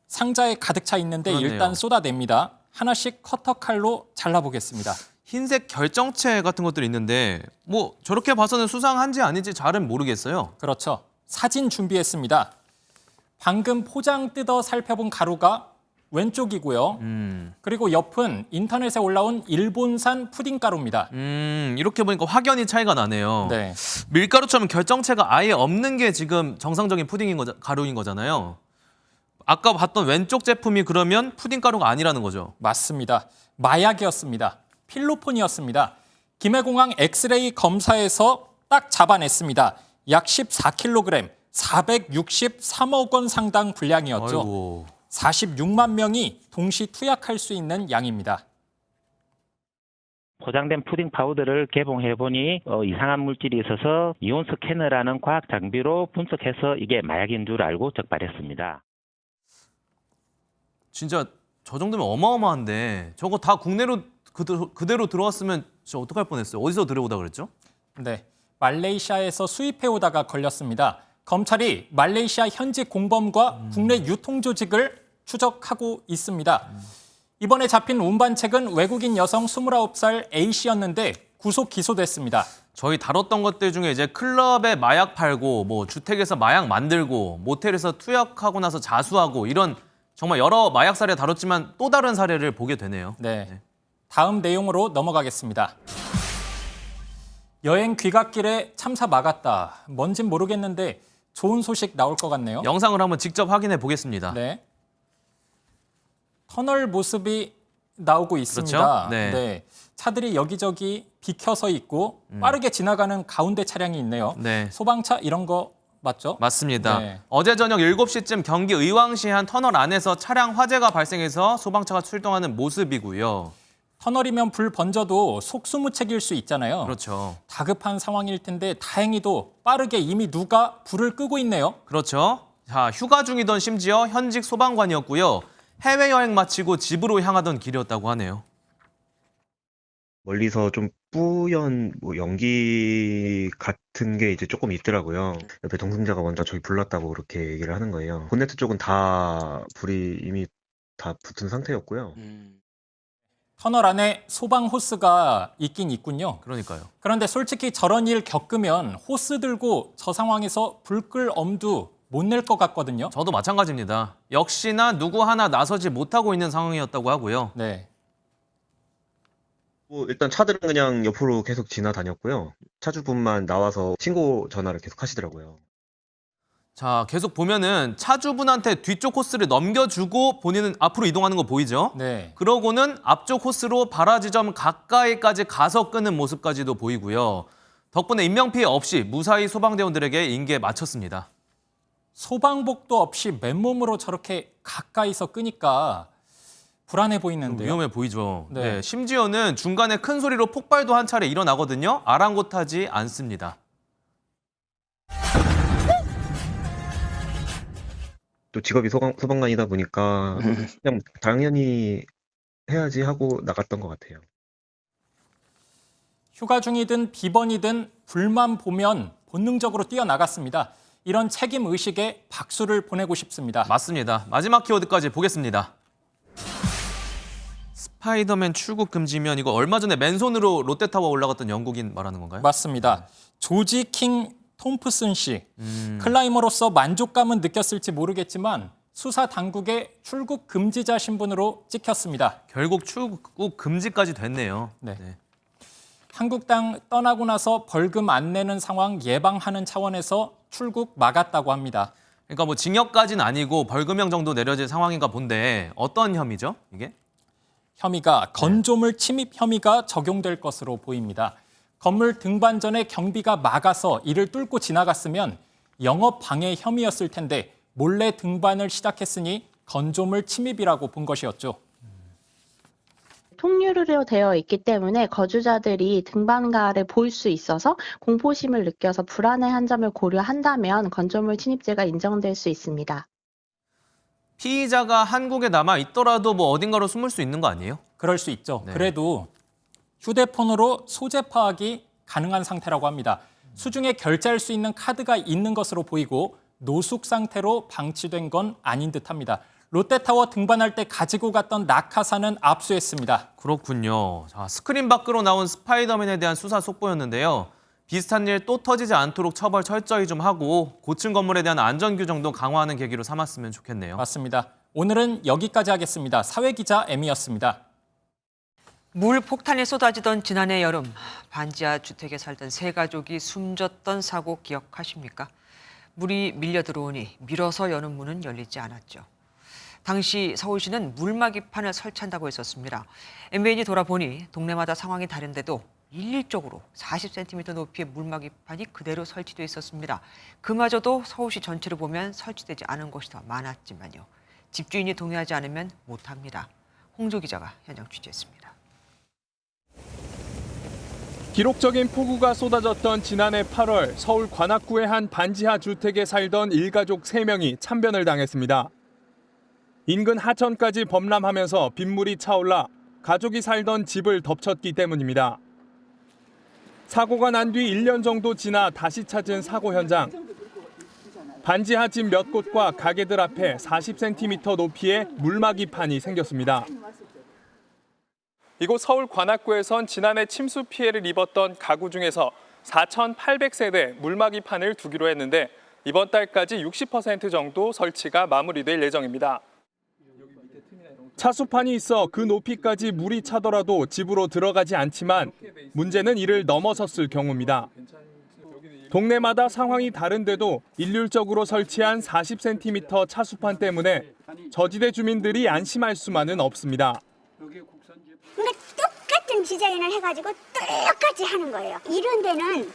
상자에 가득 차 있는데 그렇네요. 일단 쏟아냅니다. 하나씩 커터 칼로 잘라보겠습니다. 흰색 결정체 같은 것들이 있는데 뭐 저렇게 봐서는 수상한지 아닌지 잘은 모르겠어요. 그렇죠. 사진 준비했습니다. 방금 포장 뜯어 살펴본 가루가 왼쪽이고요. 그리고 옆은 인터넷에 올라온 일본산 푸딩 가루입니다. 이렇게 보니까 확연히 차이가 나네요. 네. 밀가루처럼 결정체가 아예 없는 게 지금 정상적인 가루인 거잖아요. 아까 봤던 왼쪽 제품이 그러면 푸딩 가루가 아니라는 거죠? 맞습니다. 마약이었습니다. 필로폰이었습니다. 김해공항 엑스레이 검사에서 딱 잡아냈습니다. 약 14kg, 463억 원 상당 분량이었죠. 아이고. 46만 명이 동시 투약할 수 있는 양입니다. 포장된 푸딩 파우더를 개봉해보니 이상한 물질이 있어서 이온 스캐너라는 과학 장비로 분석해서 이게 마약인 줄 알고 적발했습니다. 진짜 저 정도면 어마어마한데 저거 다 국내로 그대로 들어왔으면 진짜 어떡할 뻔했어요. 어디서 들여오다 그랬죠? 네, 말레이시아에서 수입해오다가 걸렸습니다. 검찰이 말레이시아 현지 공범과 국내 유통조직을 추적하고 있습니다. 이번에 잡힌 운반책은 외국인 여성 29살 A씨였는데 구속 기소됐습니다. 저희 다뤘던 것들 중에 이제 클럽에 마약 팔고 뭐 주택에서 마약 만들고 모텔에서 투약하고 나서 자수하고 이런 정말 여러 마약 사례 다뤘지만 또 다른 사례를 보게 되네요. 네. 다음 내용으로 넘어가겠습니다. 여행 귀갓길에 참사 막았다. 뭔진 모르겠는데 좋은 소식 나올 것 같네요. 영상을 한번 직접 확인해 보겠습니다. 네. 터널 모습이 나오고 있습니다. 그렇죠? 네. 네. 차들이 여기저기 비켜서 있고 빠르게 지나가는 가운데 차량이 있네요. 네. 소방차 이런 거 맞죠? 맞습니다. 네. 어제 저녁 7시쯤 경기 의왕시 한 터널 안에서 차량 화재가 발생해서 소방차가 출동하는 모습이고요. 터널이면 불 번져도 속수무책일 수 있잖아요. 그렇죠. 다급한 상황일 텐데 다행히도 빠르게 이미 누가 불을 끄고 있네요. 그렇죠. 자, 휴가 중이던 심지어 현직 소방관이었고요. 해외여행 마치고 집으로 향하던 길이었다고 하네요. 멀리서 좀 뿌연 연기 같은 게 이제 조금 있더라고요. 옆에 동승자가 먼저 저희 불렀다고 그렇게 얘기를 하는 거예요. 본네트 쪽은 다 불이 이미 다 붙은 상태였고요. 터널 안에 소방 호스가 있긴 있군요. 그러니까요. 그런데 솔직히 저런 일 겪으면 호스 들고 저 상황에서 불 끌 엄두 못 낼 것 같거든요. 저도 마찬가지입니다. 역시나 누구 하나 나서지 못하고 있는 상황이었다고 하고요. 네. 일단 차들은 그냥 옆으로 계속 지나다녔고요. 차주분만 나와서 신고 전화를 계속 하시더라고요. 자, 계속 보면은 차주분한테 뒤쪽 코스를 넘겨주고 본인은 앞으로 이동하는 거 보이죠? 네. 그러고는 앞쪽 코스로 발화 지점 가까이까지 가서 끄는 모습까지도 보이고요. 덕분에 인명피해 없이 무사히 소방대원들에게 인계에 마쳤습니다. 소방복도 없이 맨몸으로 저렇게 가까이서 끄니까 불안해 보이는데요. 위험해 보이죠. 네. 네, 심지어는 중간에 큰 소리로 폭발도 한 차례 일어나거든요. 아랑곳하지 않습니다. 또 직업이 소방관이다 보니까 그냥 당연히 해야지 하고 나갔던 것 같아요. 휴가 중이든 비번이든 불만 보면 본능적으로 뛰어나갔습니다. 이런 책임 의식에 박수를 보내고 싶습니다. 맞습니다. 마지막 키워드까지 보겠습니다. 스파이더맨 출국 금지면 이거 얼마 전에 맨손으로 롯데타워 올라갔던 영국인 말하는 건가요? 맞습니다. 조지 킹 톰프슨 씨. 클라이머로서 만족감은 느꼈을지 모르겠지만 수사 당국의 출국 금지자 신분으로 찍혔습니다. 결국 출국 금지까지 됐네요. 네. 한국 땅 떠나고 나서 벌금 안 내는 상황 예방하는 차원에서 출국 막았다고 합니다. 그러니까 뭐 징역까지는 아니고 벌금형 정도 내려질 상황인가 본데 어떤 혐의죠, 이게? 혐의가 건조물 침입 혐의가 적용될 것으로 보입니다. 건물 등반 전에 경비가 막아서 이를 뚫고 지나갔으면 영업 방해 혐의였을 텐데 몰래 등반을 시작했으니 건조물 침입이라고 본 것이었죠. 통유리로 되어 있기 때문에 거주자들이 등반가를 볼 수 있어서 공포심을 느껴서 불안해한 점을 고려한다면 건조물 침입죄가 인정될 수 있습니다. 피의자가 한국에 남아 있더라도 뭐 어딘가로 숨을 수 있는 거 아니에요? 그럴 수 있죠. 네. 그래도 휴대폰으로 소재 파악이 가능한 상태라고 합니다. 수중에 결제할 수 있는 카드가 있는 것으로 보이고 노숙 상태로 방치된 건 아닌 듯합니다. 롯데타워 등반할 때 가지고 갔던 낙하산은 압수했습니다. 그렇군요. 자, 스크린 밖으로 나온 스파이더맨에 대한 수사 속보였는데요. 비슷한 일 또 터지지 않도록 처벌 철저히 좀 하고 고층 건물에 대한 안전 규정도 강화하는 계기로 삼았으면 좋겠네요. 맞습니다. 오늘은 여기까지 하겠습니다. 사회기자 M이었습니다. 물폭탄이 쏟아지던 지난해 여름 반지하 주택에 살던 세 가족이 숨졌던 사고 기억하십니까? 물이 밀려 들어오니 밀어서 여는 문은 열리지 않았죠. 당시 서울시는 물막이판을 설치한다고 했었습니다. MBN이 돌아보니 동네마다 상황이 다른데도 일률적으로 40cm 높이의 물막이판이 그대로 설치돼 있었습니다. 그마저도 서울시 전체를 보면 설치되지 않은 곳이 더 많았지만요. 집주인이 동의하지 않으면 못합니다. 홍조 기자가 현장 취재했습니다. 기록적인 폭우가 쏟아졌던 지난해 8월 서울 관악구의 한 반지하 주택에 살던 일가족 3명이 참변을 당했습니다. 인근 하천까지 범람하면서 빗물이 차올라 가족이 살던 집을 덮쳤기 때문입니다. 사고가 난 뒤 1년 정도 지나 다시 찾은 사고 현장. 반지하 집 몇 곳과 가게들 앞에 40cm 높이의 물막이판이 생겼습니다. 이곳 서울 관악구에선 지난해 침수 피해를 입었던 가구 중에서 4,800세대 물막이판을 두기로 했는데 이번 달까지 60% 정도 설치가 마무리될 예정입니다. 차수판이 있어 그 높이까지 물이 차더라도 집으로 들어가지 않지만 문제는 이를 넘어섰을 경우입니다. 동네마다 상황이 다른데도 일률적으로 설치한 40cm 차수판 때문에 저지대 주민들이 안심할 수만은 없습니다. 근데 똑같은 디자인을 해가지고 똑같이 하는 거예요. 이런 데는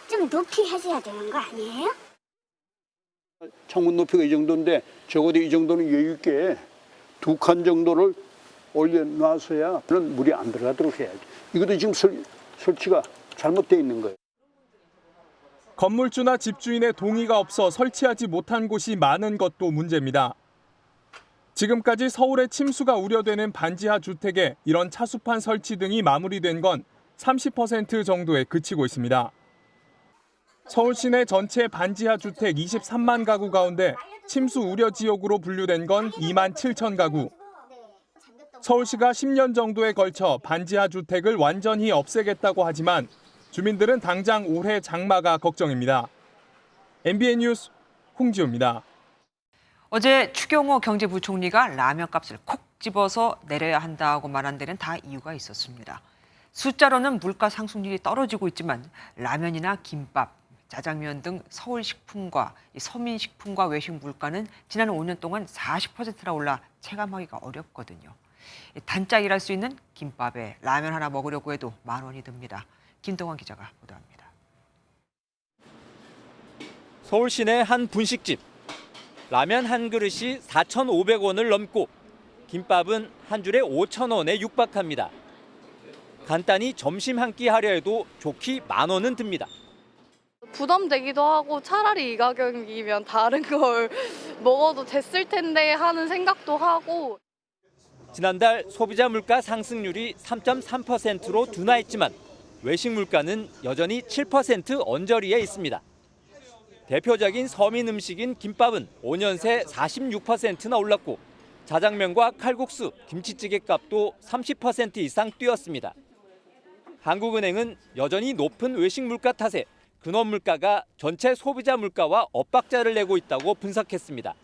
좀 높이 해줘야 되는 거 아니에요? 창문 높이가 이 정도인데 적어도 이 정도는 여유 있게 2칸 정도를 올려놔서야 물이 안 들어가도록 해야지. 이것도 지금 설치가 잘못되어 있는 거예요. 건물주나 집주인의 동의가 없어 설치하지 못한 곳이 많은 것도 문제입니다. 지금까지 서울의 침수가 우려되는 반지하 주택에 이런 차수판 설치 등이 마무리된 건 30% 정도에 그치고 있습니다. 서울 시내 전체 반지하 주택 23만 가구 가운데 침수 우려 지역으로 분류된 건 2만 7천 가구. 서울시가 10년 정도에 걸쳐 반지하 주택을 완전히 없애겠다고 하지만 주민들은 당장 올해 장마가 걱정입니다. MBN 뉴스 홍지호입니다. 어제 추경호 경제부총리가 라면값을 콕 집어서 내려야 한다고 말한 데는 다 이유가 있었습니다. 숫자로는 물가 상승률이 떨어지고 있지만 라면이나 김밥, 짜장면 등 서울 식품과 서민 식품과 외식 물가는 지난 5년 동안 40%나 올라 체감하기가 어렵거든요. 단짝이랄 수 있는 김밥에 라면 하나 먹으려고 해도 10,000원이 듭니다. 김동환 기자가 보도합니다. 서울 시내 한 분식집. 라면 한 그릇이 4,500원을 넘고 김밥은 한 줄에 5,000원에 육박합니다. 간단히 점심 한 끼 하려 해도 좋기 10,000원은 듭니다. 부담되기도 하고 차라리 이 가격이면 다른 걸 먹어도 됐을 텐데 하는 생각도 하고. 지난달 소비자 물가 상승률이 3.3%로 둔화했지만 외식 물가는 여전히 7% 언저리에 있습니다. 대표적인 서민 음식인 김밥은 5년 새 46%나 올랐고 자장면과 칼국수, 김치찌개 값도 30% 이상 뛰었습니다. 한국은행은 여전히 높은 외식 물가 탓에 근원 물가가 전체 소비자 물가와 엇박자를 내고 있다고 분석했습니다.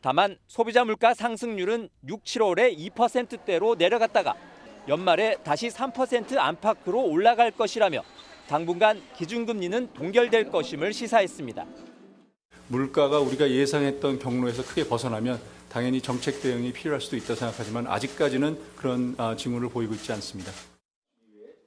다만 소비자 물가 상승률은 6, 7월에 2%대로 내려갔다가 연말에 다시 3% 안팎으로 올라갈 것이라며 당분간 기준금리는 동결될 것임을 시사했습니다. 물가가 우리가 예상했던 경로에서 크게 벗어나면 당연히 정책 대응이 필요할 수도 있다고 생각하지만 아직까지는 그런 징후를 보이고 있지 않습니다.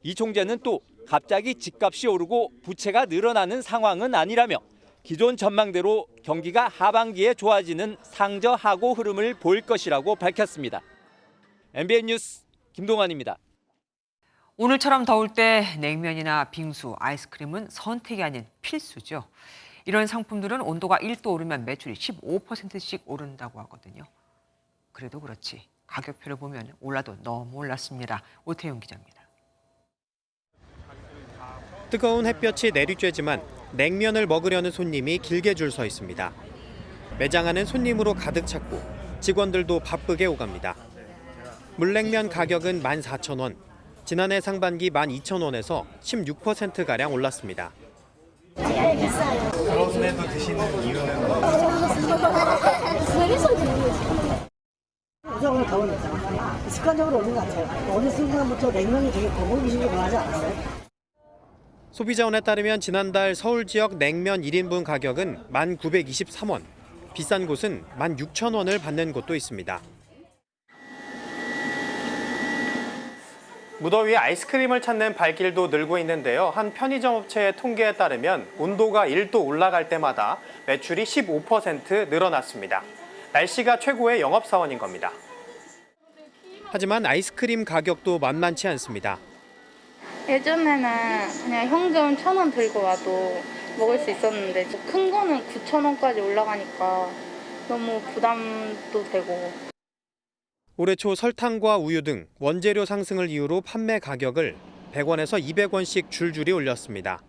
이 총재는 또 갑자기 집값이 오르고 부채가 늘어나는 상황은 아니라며 기존 전망대로 경기가 하반기에 좋아지는 상저하고 흐름을 보일 것이라고 밝혔습니다. MBN 뉴스 김동환입니다. 오늘처럼 더울 때 냉면이나 빙수, 아이스크림은 선택이 아닌 필수죠. 이런 상품들은 온도가 1도 오르면 매출이 15%씩 오른다고 하거든요. 그래도 그렇지 가격표를 보면 올라도 너무 올랐습니다. 오태용 기자입니다. 뜨거운 햇볕이 내리쬐지만 냉면을 먹으려는 손님이 길게 줄 서 있습니다. 매장 안은 손님으로 가득 찼고 직원들도 바쁘게 오갑니다. 물냉면 가격은 14,000원, 지난해 상반기 12,000원에서 16%가량 올랐습니다. 겨울에도 드시는 이유는? 무조건 더우니까 습관적으로 오는 것 같아요. 어느 순간부터 냉면이 되게 거북이시고 그러지 않았어요? 소비자원에 따르면 지난달 서울 지역 냉면 1인분 가격은 1,923원, 비싼 곳은 16,000원을 받는 곳도 있습니다. 무더위 아이스크림을 찾는 발길도 늘고 있는데요. 한 편의점 업체의 통계에 따르면 온도가 1도 올라갈 때마다 매출이 15% 늘어났습니다. 날씨가 최고의 영업사원인 겁니다. 하지만 아이스크림 가격도 만만치 않습니다. 예전에는 그냥 현금 1,000원 들고 와도 먹을 수 있었는데 큰 거는 9,000원까지 올라가니까 너무 부담도 되고. 올해 초 설탕과 우유 등 원재료 상승을 이유로 판매 가격을 100원에서 200원씩 줄줄이 올렸습니다.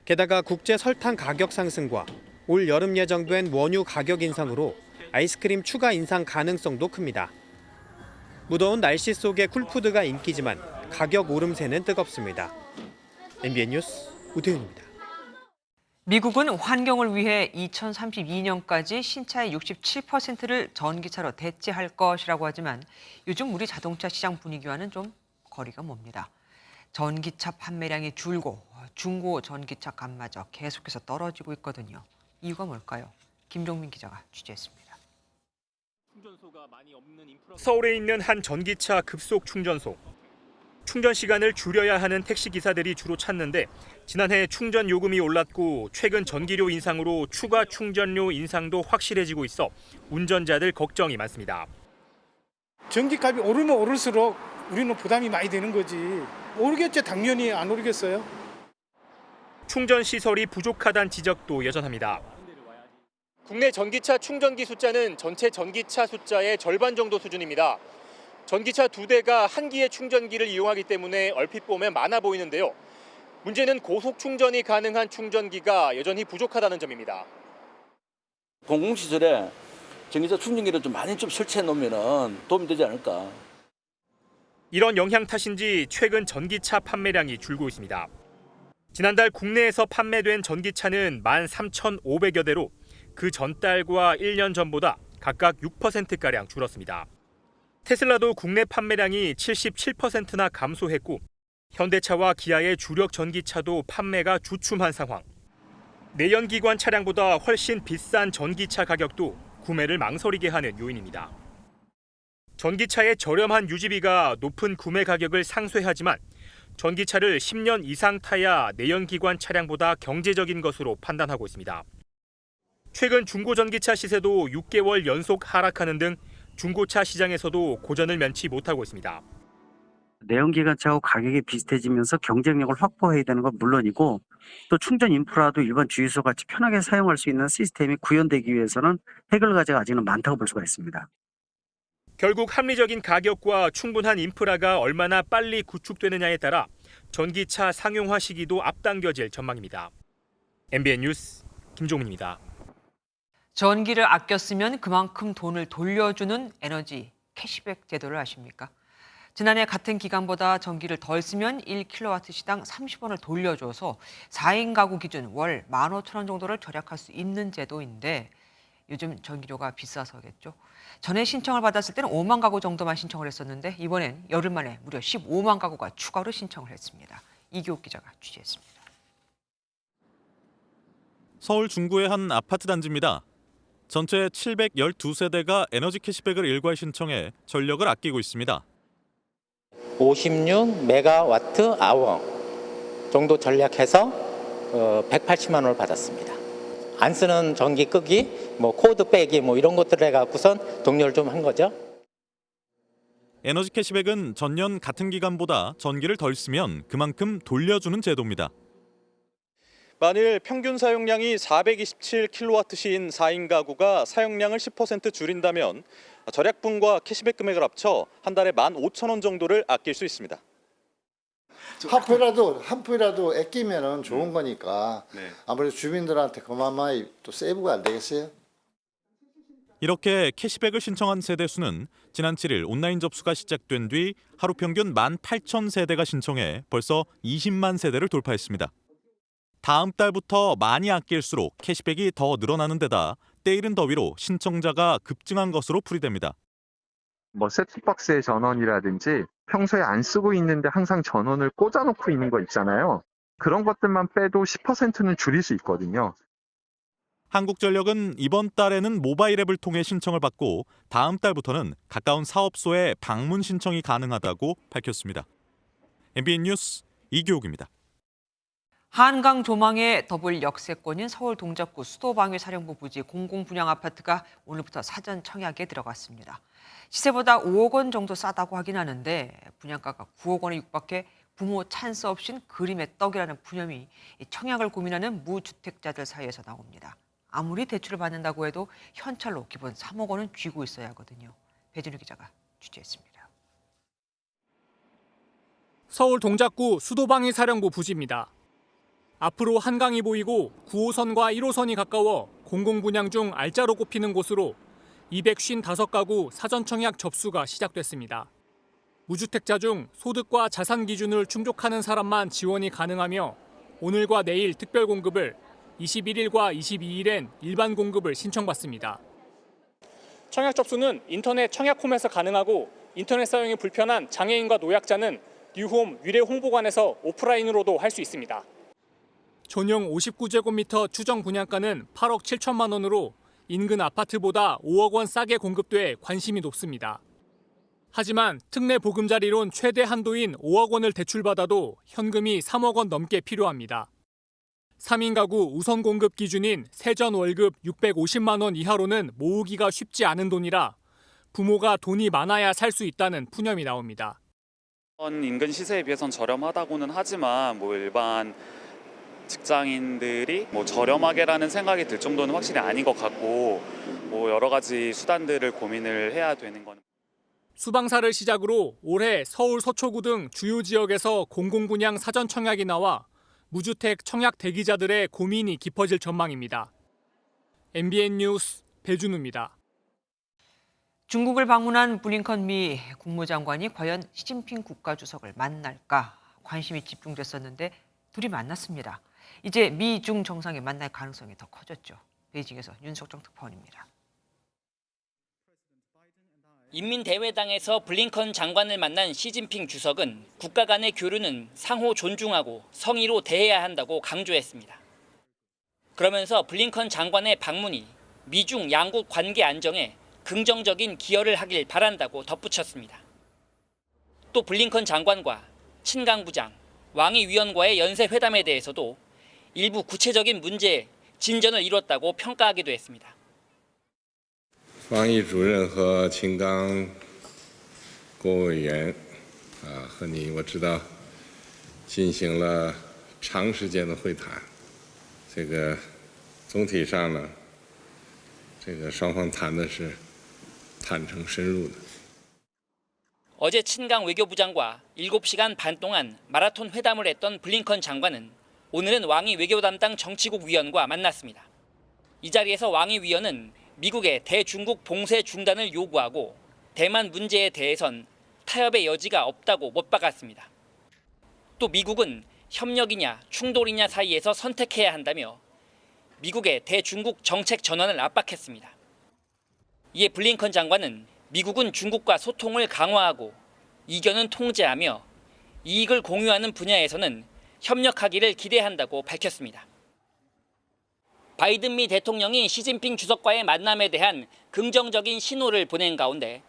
게다가 국제 설탕 가격 상승과 올 여름 예정된 원유 가격 인상으로 아이스크림 추가 인상 가능성도 큽니다. 무더운 날씨 속에 쿨푸드가 인기지만 가격 오름세는 뜨겁습니다. MBN 뉴스 우태윤입니다. 미국은 환경을 위해 2032년까지 신차의 67%를 전기차로 대체할 것이라고 하지만 요즘 우리 자동차 시장 분위기와는 좀 거리가 멉니다. 전기차 판매량이 줄고 중고 전기차 값마저 계속해서 떨어지고 있거든요. 이유가 뭘까요? 김종민 기자가 취재했습니다. 서울에 있는 한 전기차 급속 충전소. 충전 시간을 줄여야 하는 택시 기사들이 주로 찾는데 지난해 충전 요금이 올랐고 최근 전기료 인상으로 추가 충전료 인상도 확실해지고 있어 운전자들 걱정이 많습니다. 전기값이 오르면 오를수록 우리는 부담이 많이 되는 거지. 오르겠죠. 당연히 안 오르겠어요. 충전 시설이 부족하다는 지적도 여전합니다. 국내 전기차 충전기 숫자는 전체 전기차 숫자의 절반 정도 수준입니다. 전기차 2대가 한 기의 충전기를 이용하기 때문에 얼핏 보면 많아 보이는데요. 문제는 고속 충전이 가능한 충전기가 여전히 부족하다는 점입니다. 공공시설에 전기차 충전기를 좀 많이 설치해 놓으면 도움이 되지 않을까. 이런 영향 탓인지 최근 전기차 판매량이 줄고 있습니다. 지난달 국내에서 판매된 전기차는 13,500여 대로 그 전달과 1년 전보다 각각 6%가량 줄었습니다. 테슬라도 국내 판매량이 77%나 감소했고 현대차와 기아의 주력 전기차도 판매가 주춤한 상황. 내연기관 차량보다 훨씬 비싼 전기차 가격도 구매를 망설이게 하는 요인입니다. 전기차의 저렴한 유지비가 높은 구매 가격을 상쇄하지만 전기차를 10년 이상 타야 내연기관 차량보다 경제적인 것으로 판단하고 있습니다. 최근 중고전기차 시세도 6개월 연속 하락하는 등 중고차 시장에서도 고전을 면치 못하고 있습니다. 내연기관차하고 가격이 비슷해지면서 경쟁력을 확보해야 되는 건 물론이고 또 충전 인프라도 일반 주유소 같이 편하게 사용할 수 있는 시스템이 구현되기 위해서는 해결 과제가 아직은 많다고 볼 수가 있습니다. 결국 합리적인 가격과 충분한 인프라가 얼마나 빨리 구축되느냐에 따라 전기차 상용화 시기도 앞당겨질 전망입니다. MBN 뉴스 김종민입니다. 전기를 아껴 쓰면 그만큼 돈을 돌려주는 에너지 캐시백 제도를 아십니까? 지난해 같은 기간보다 전기를 덜 쓰면 1kW시당 30원을 돌려줘서 4인 가구 기준 월 15,000원 정도를 절약할 수 있는 제도인데 요즘 전기료가 비싸서겠죠. 전에 신청을 받았을 때는 5만 가구 정도만 신청을 했었는데 이번엔 열흘 만에 무려 15만 가구가 추가로 신청을 했습니다. 이교욱 기자가 취재했습니다. 서울 중구의 한 아파트 단지입니다. 전체 712세대가 에너지 캐시백을 일괄 신청해 전력을 아끼고 있습니다. 56메가와트 아워 정도 전략해서 180만 원을 받았습니다. 안 쓰는 전기 끄기, 코드 빼기 이런 것들 해갖고선 독려를 좀 한 거죠. 에너지 캐시백은 전년 같은 기간보다 전기를 덜 쓰면 그만큼 돌려주는 제도입니다. 만일 평균 사용량이 427kW인 4인 가구가 사용량을 10% 줄인다면 절약분과 캐시백 금액을 합쳐 한 달에 15,000원 정도를 아낄 수 있습니다. 한 푼이라도 아끼면 좋은 거니까 아무래도 주민들한테 그만큼의 또 세이브가 안 되겠어요? 이렇게 캐시백을 신청한 세대 수는 지난 7일 온라인 접수가 시작된 뒤 하루 평균 18,000세대가 신청해 벌써 20만 세대를 돌파했습니다. 다음 달부터 많이 아낄수록 캐시백이 더 늘어나는 데다 때이른 더위로 신청자가 급증한 것으로 풀이됩니다. 셋톱박스의 전원이라든지 평소에 안 쓰고 있는데 항상 전원을 꽂아놓고 있는 거 있잖아요. 그런 것들만 빼도 10%는 줄일 수 있거든요. 한국전력은 이번 달에는 모바일 앱을 통해 신청을 받고 다음 달부터는 가까운 사업소에 방문 신청이 가능하다고 밝혔습니다. MBN 뉴스 이교욱입니다. 한강 조망에 더블 역세권인 서울 동작구 수도방위사령부 부지 공공분양 아파트가 오늘부터 사전 청약에 들어갔습니다. 시세보다 5억 원 정도 싸다고 하긴 하는데 분양가가 9억 원에 육박해 부모 찬스 없인 그림의 떡이라는 푸념이 청약을 고민하는 무주택자들 사이에서 나옵니다. 아무리 대출을 받는다고 해도 현찰로 기본 3억 원은 쥐고 있어야 하거든요. 배진우 기자가 취재했습니다. 서울 동작구 수도방위사령부 부지입니다. 앞으로 한강이 보이고 9호선과 1호선이 가까워 공공분양 중 알짜로 꼽히는 곳으로 255가구 사전청약 접수가 시작됐습니다. 무주택자 중 소득과 자산 기준을 충족하는 사람만 지원이 가능하며 오늘과 내일 특별 공급을, 21일과 22일엔 일반 공급을 신청받습니다. 청약 접수는 인터넷 청약홈에서 가능하고 인터넷 사용이 불편한 장애인과 노약자는 뉴홈 위례 홍보관에서 오프라인으로도 할 수 있습니다. 전용 59제곱미터 추정 분양가는 8억 7천만 원으로 인근 아파트보다 5억 원 싸게 공급돼 관심이 높습니다. 하지만 특례 보금자리론 최대 한도인 5억 원을 대출받아도 현금이 3억 원 넘게 필요합니다. 3인 가구 우선 공급 기준인 세전 월급 650만 원 이하로는 모으기가 쉽지 않은 돈이라 부모가 돈이 많아야 살 수 있다는 푸념이 나옵니다. 인근 시세에 비해선 저렴하다고는 하지만 일반 직장인들이 뭐 저렴하게라는 생각이 들 정도는 확실히 아닌 것 같고 뭐 여러 가지 수단들을 고민을 해야 되는 건. 수방사를 시작으로 올해 서울 서초구 등 주요 지역에서 공공분양 사전 청약이 나와 무주택 청약 대기자들의 고민이 깊어질 전망입니다. MBN 뉴스 배준우입니다. 중국을 방문한 블링컨 미 국무장관이 과연 시진핑 국가주석을 만날까 관심이 집중됐었는데 둘이 만났습니다. 이제 미중 정상이 만날 가능성이 더 커졌죠. 베이징에서 윤석정 특파원입니다. 인민대회당에서 블링컨 장관을 만난 시진핑 주석은 국가 간의 교류는 상호 존중하고 성의로 대해야 한다고 강조했습니다. 그러면서 블링컨 장관의 방문이 미중 양국 관계 안정에 긍정적인 기여를 하길 바란다고 덧붙였습니다. 또 블링컨 장관과 친강 부장, 왕이 위원과의 연쇄 회담에 대해서도 일부 구체적인 문제에 진전을 이뤘다고 평가하기도 했습니다. 王毅主任和秦刚国务委员和你我知道进行了长时间的会谈，这个总体上呢，这个双方谈的是坦诚深入的。 어제 친강 외교부장과 7시간 반 동안 마라톤 회담을 했던 블링컨 장관은 오늘은 왕이 외교 담당 정치국 위원과 만났습니다. 이 자리에서 왕이 위원은 미국의 대중국 봉쇄 중단을 요구하고 대만 문제에 대해선 타협의 여지가 없다고 못 박았습니다. 또 미국은 협력이냐 충돌이냐 사이에서 선택해야 한다며 미국의 대중국 정책 전환을 압박했습니다. 이에 블링컨 장관은 미국은 중국과 소통을 강화하고 이견은 통제하며 이익을 공유하는 분야에서는 협력하기를 기대한다고 밝혔습니다. 바이든 미 대통령이 시진핑 주석과의 만남에 대한 긍정적인 신호를 보낸 가운데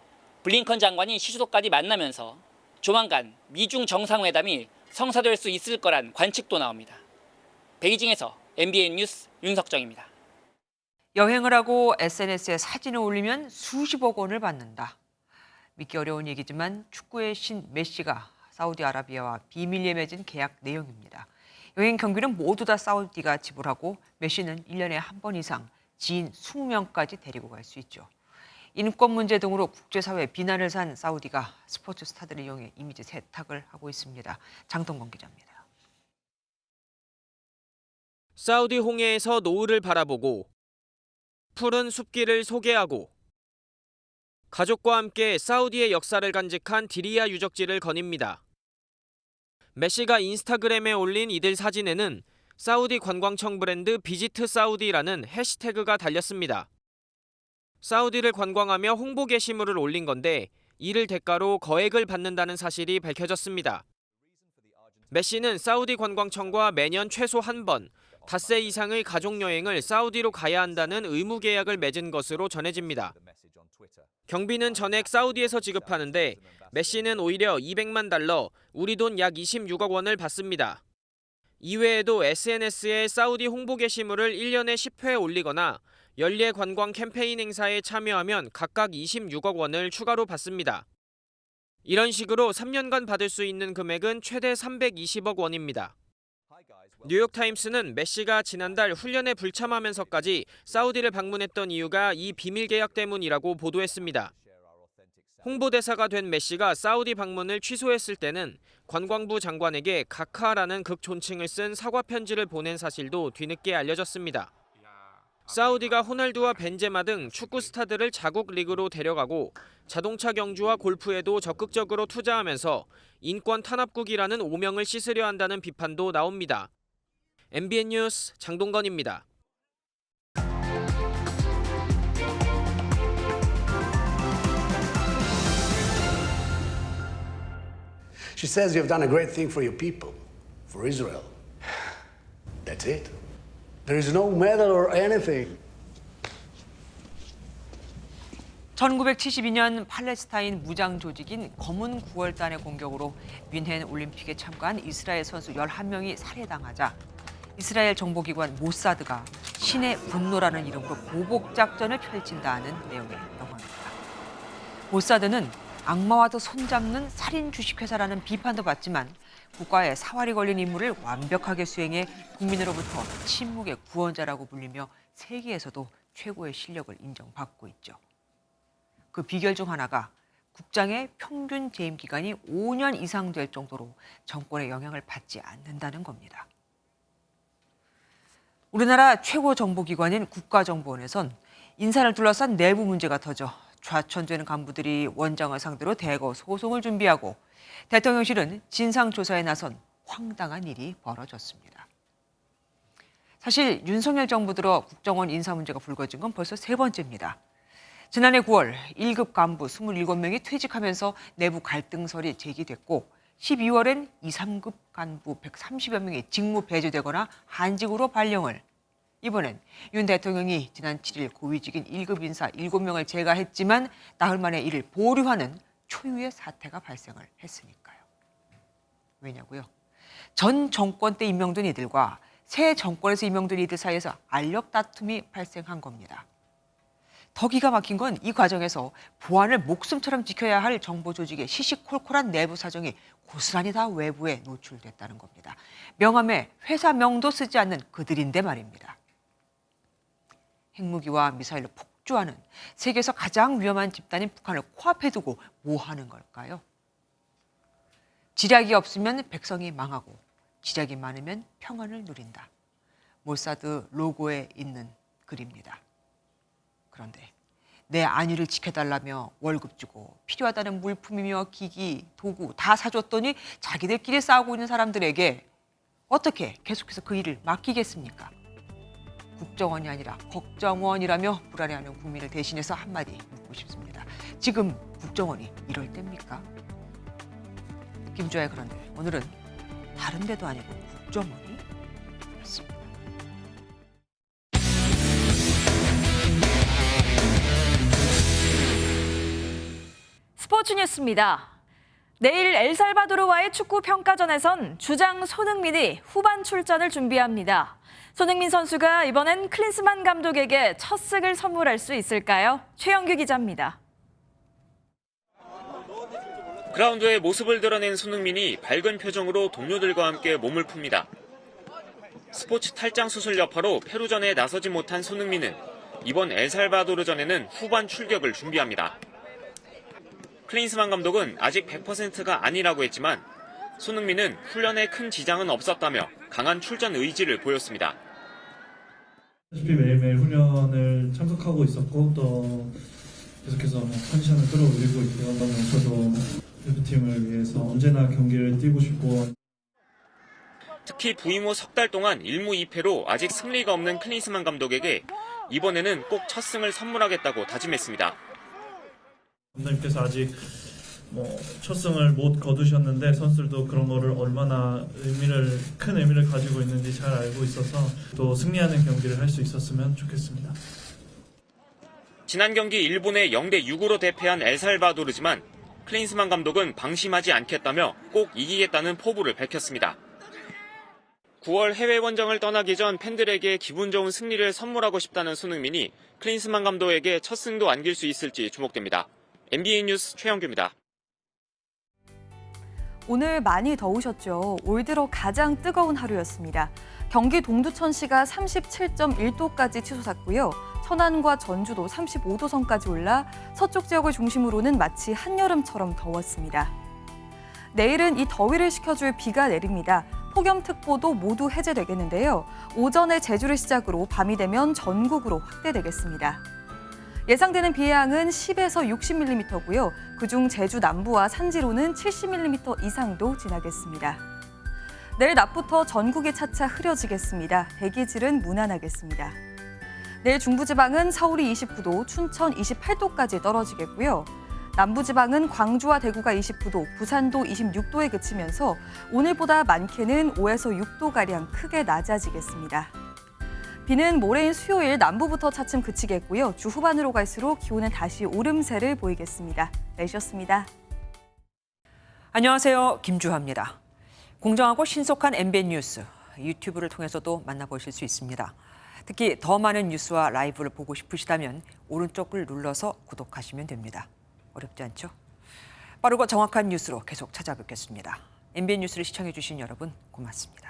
블링컨 장관이 시 주석까지 만나면서 조만간 미중 정상회담이 성사될 수 있을 거란 관측도 나옵니다. 베이징에서 MBN 뉴스 윤석정입니다. 여행을 하고 SNS에 사진을 올리면 수십억 원을 받는다. 믿기 어려운 얘기지만 축구의 신 메시가 사우디아라비아와 비밀리에 맺은 계약 내용입니다. 여행 경비는 모두 다 사우디가 지불하고 메시는 1년에 한 번 이상 지인 20명까지 데리고 갈 수 있죠. 인권 문제 등으로 국제사회에 비난을 산 사우디가 스포츠 스타들을 이용해 이미지 세탁을 하고 있습니다. 장동건 기자입니다. 사우디 홍해에서 노을을 바라보고 푸른 숲길을 소개하고 가족과 함께 사우디의 역사를 간직한 디리야 유적지를 거닙니다. 메시가 인스타그램에 올린 이들 사진에는 사우디 관광청 브랜드 비지트 사우디라는 해시태그가 달렸습니다. 사우디를 관광하며 홍보 게시물을 올린 건데 이를 대가로 거액을 받는다는 사실이 밝혀졌습니다. 메시는 사우디 관광청과 매년 최소 한 번, 닷새 이상의 가족여행을 사우디로 가야 한다는 의무 계약을 맺은 것으로 전해집니다. 경비는 전액 사우디에서 지급하는데 메시는 오히려 200만 달러, 우리 돈 약 26억 원을 받습니다. 이외에도 SNS에 사우디 홍보 게시물을 1년에 10회 올리거나 연례 관광 캠페인 행사에 참여하면 각각 26억 원을 추가로 받습니다. 이런 식으로 3년간 받을 수 있는 금액은 최대 320억 원입니다. 뉴욕타임스는 메시가 지난달 훈련에 불참하면서까지 사우디를 방문했던 이유가 이 비밀 계약 때문이라고 보도했습니다. 홍보대사가 된 메시가 사우디 방문을 취소했을 때는 관광부 장관에게 가카라는 극존칭을 쓴 사과 편지를 보낸 사실도 뒤늦게 알려졌습니다. 사우디가 호날두와 벤제마 등 축구 스타들을 자국 리그로 데려가고 자동차 경주와 골프에도 적극적으로 투자하면서 인권 탄압국이라는 오명을 씻으려 한다는 비판도 나옵니다. MBN 뉴스 장동건입니다. She says you have done a great thing for your people, for Israel. That's it. There is no medal or anything. 1972년 팔레스타인 무장 조직인 검은 9월단의 공격으로 뮌헨 올림픽에 참가한 이스라엘 선수 11명이 살해당하자 이스라엘 정보기관 모사드가 신의 분노라는 이름으로 보복 작전을 펼친다는 내용의 영화입니다. 모사드는 악마와도 손잡는 살인 주식회사라는 비판도 받지만 국가의 사활이 걸린 임무를 완벽하게 수행해 국민으로부터 침묵의 구원자라고 불리며 세계에서도 최고의 실력을 인정받고 있죠. 그 비결 중 하나가 국장의 평균 재임 기간이 5년 이상 될 정도로 정권의 영향을 받지 않는다는 겁니다. 우리나라 최고 정보기관인 국가정보원에선 인사를 둘러싼 내부 문제가 터져 좌천되는 간부들이 원장을 상대로 대거 소송을 준비하고 대통령실은 진상조사에 나선 황당한 일이 벌어졌습니다. 사실 윤석열 정부 들어 국정원 인사 문제가 불거진 건 벌써 3번째입니다. 지난해 9월 1급 간부 27명이 퇴직하면서 내부 갈등설이 제기됐고 12월엔 2, 3급 간부 130여 명이 직무 배제되거나 한직으로 발령을, 이번엔 윤 대통령이 지난 7일 고위직인 1급 인사 7명을 제거했지만 나흘 만에 이를 보류하는 초유의 사태가 발생을 했으니까요. 왜냐고요? 전 정권 때 임명된 이들과 새 정권에서 임명된 이들 사이에서 알력 다툼이 발생한 겁니다. 더 기가 막힌 건 이 과정에서 보안을 목숨처럼 지켜야 할 정보 조직의 시시콜콜한 내부 사정이 고스란히 다 외부에 노출됐다는 겁니다. 명함에 회사 명도 쓰지 않는 그들인데 말입니다. 핵무기와 미사일로 폭주하는 세계에서 가장 위험한 집단인 북한을 코앞에 두고 뭐 하는 걸까요? 지략이 없으면 백성이 망하고 지략이 많으면 평안을 누린다. 몰사드 로고에 있는 글입니다. 그런데 내 안위를 지켜달라며 월급 주고 필요하다는 물품이며 기기, 도구 다 사줬더니 자기들끼리 싸우고 있는 사람들에게 어떻게 계속해서 그 일을 맡기겠습니까? 국정원이 아니라 걱정원이라며 불안해하는 국민을 대신해서 한마디 묻고 싶습니다. 지금 국정원이 이럴 때입니까? 김주아의 그런데 오늘은 다른 데도 아니고 국정원이 였습니다. 스포츠 뉴스입니다. 내일 엘살바도르와의 축구 평가전에선 주장 손흥민이 후반 출전을 준비합니다. 손흥민 선수가 이번엔 클린스만 감독에게 첫 승을 선물할 수 있을까요? 최영규 기자입니다. 그라운드에 모습을 드러낸 손흥민이 밝은 표정으로 동료들과 함께 몸을 풉니다. 스포츠 탈장 수술 여파로 페루전에 나서지 못한 손흥민은 이번 엘살바도르전에는 후반 출격을 준비합니다. 클린스만 감독은 아직 100%가 아니라고 했지만 손흥민은 훈련에 큰 지장은 없었다며 강한 출전 의지를 보였습니다. 매일매일 훈련을 참석하고 있었고 또 계속해서 컨디션을 끌어올리고 있고요. 저도 대표팀을 위해서 언제나 경기를 뛰고 싶고 특히 부임 후 석 달 동안 1무 2패로 아직 승리가 없는 클린스만 감독에게 이번에는 꼭 첫 승을 선물하겠다고 다짐했습니다. 감독님께서 아직 첫 승을 못 거두셨는데 선수들도 그런 거를 얼마나 큰 의미를 가지고 있는지 잘 알고 있어서 또 승리하는 경기를 할 수 있었으면 좋겠습니다. 지난 경기 일본에 0대6으로 대패한 엘살바도르지만 클린스만 감독은 방심하지 않겠다며 꼭 이기겠다는 포부를 밝혔습니다. 9월 해외 원정을 떠나기 전 팬들에게 기분 좋은 승리를 선물하고 싶다는 손흥민이 클린스만 감독에게 첫 승도 안길 수 있을지 주목됩니다. MBN 뉴스 최영규입니다. 오늘 많이 더우셨죠. 올 들어 가장 뜨거운 하루였습니다. 경기 동두천시가 37.1도까지 치솟았고요. 천안과 전주도 35도 선까지 올라 서쪽 지역을 중심으로는 마치 한여름처럼 더웠습니다. 내일은 이 더위를 식혀줄 비가 내립니다. 폭염특보도 모두 해제되겠는데요. 오전에 제주를 시작으로 밤이 되면 전국으로 확대되겠습니다. 예상되는 비의 양은 10에서 60mm고요. 그중 제주 남부와 산지로는 70mm 이상도 지나겠습니다. 내일 낮부터 전국이 차차 흐려지겠습니다. 대기질은 무난하겠습니다. 내일 중부지방은 서울이 29도, 춘천 28도까지 떨어지겠고요. 남부지방은 광주와 대구가 29도, 부산도 26도에 그치면서 오늘보다 많게는 5에서 6도가량 크게 낮아지겠습니다. 비는 모레인 수요일 남부부터 차츰 그치겠고요. 주 후반으로 갈수록 기온은 다시 오름세를 보이겠습니다. 내주셨습니다. 안녕하세요. 김주하입니다. 공정하고 신속한 MBN 뉴스, 유튜브를 통해서도 만나보실 수 있습니다. 특히 더 많은 뉴스와 라이브를 보고 싶으시다면 오른쪽을 눌러서 구독하시면 됩니다. 어렵지 않죠? 빠르고 정확한 뉴스로 계속 찾아뵙겠습니다. MBN 뉴스를 시청해주신 여러분 고맙습니다.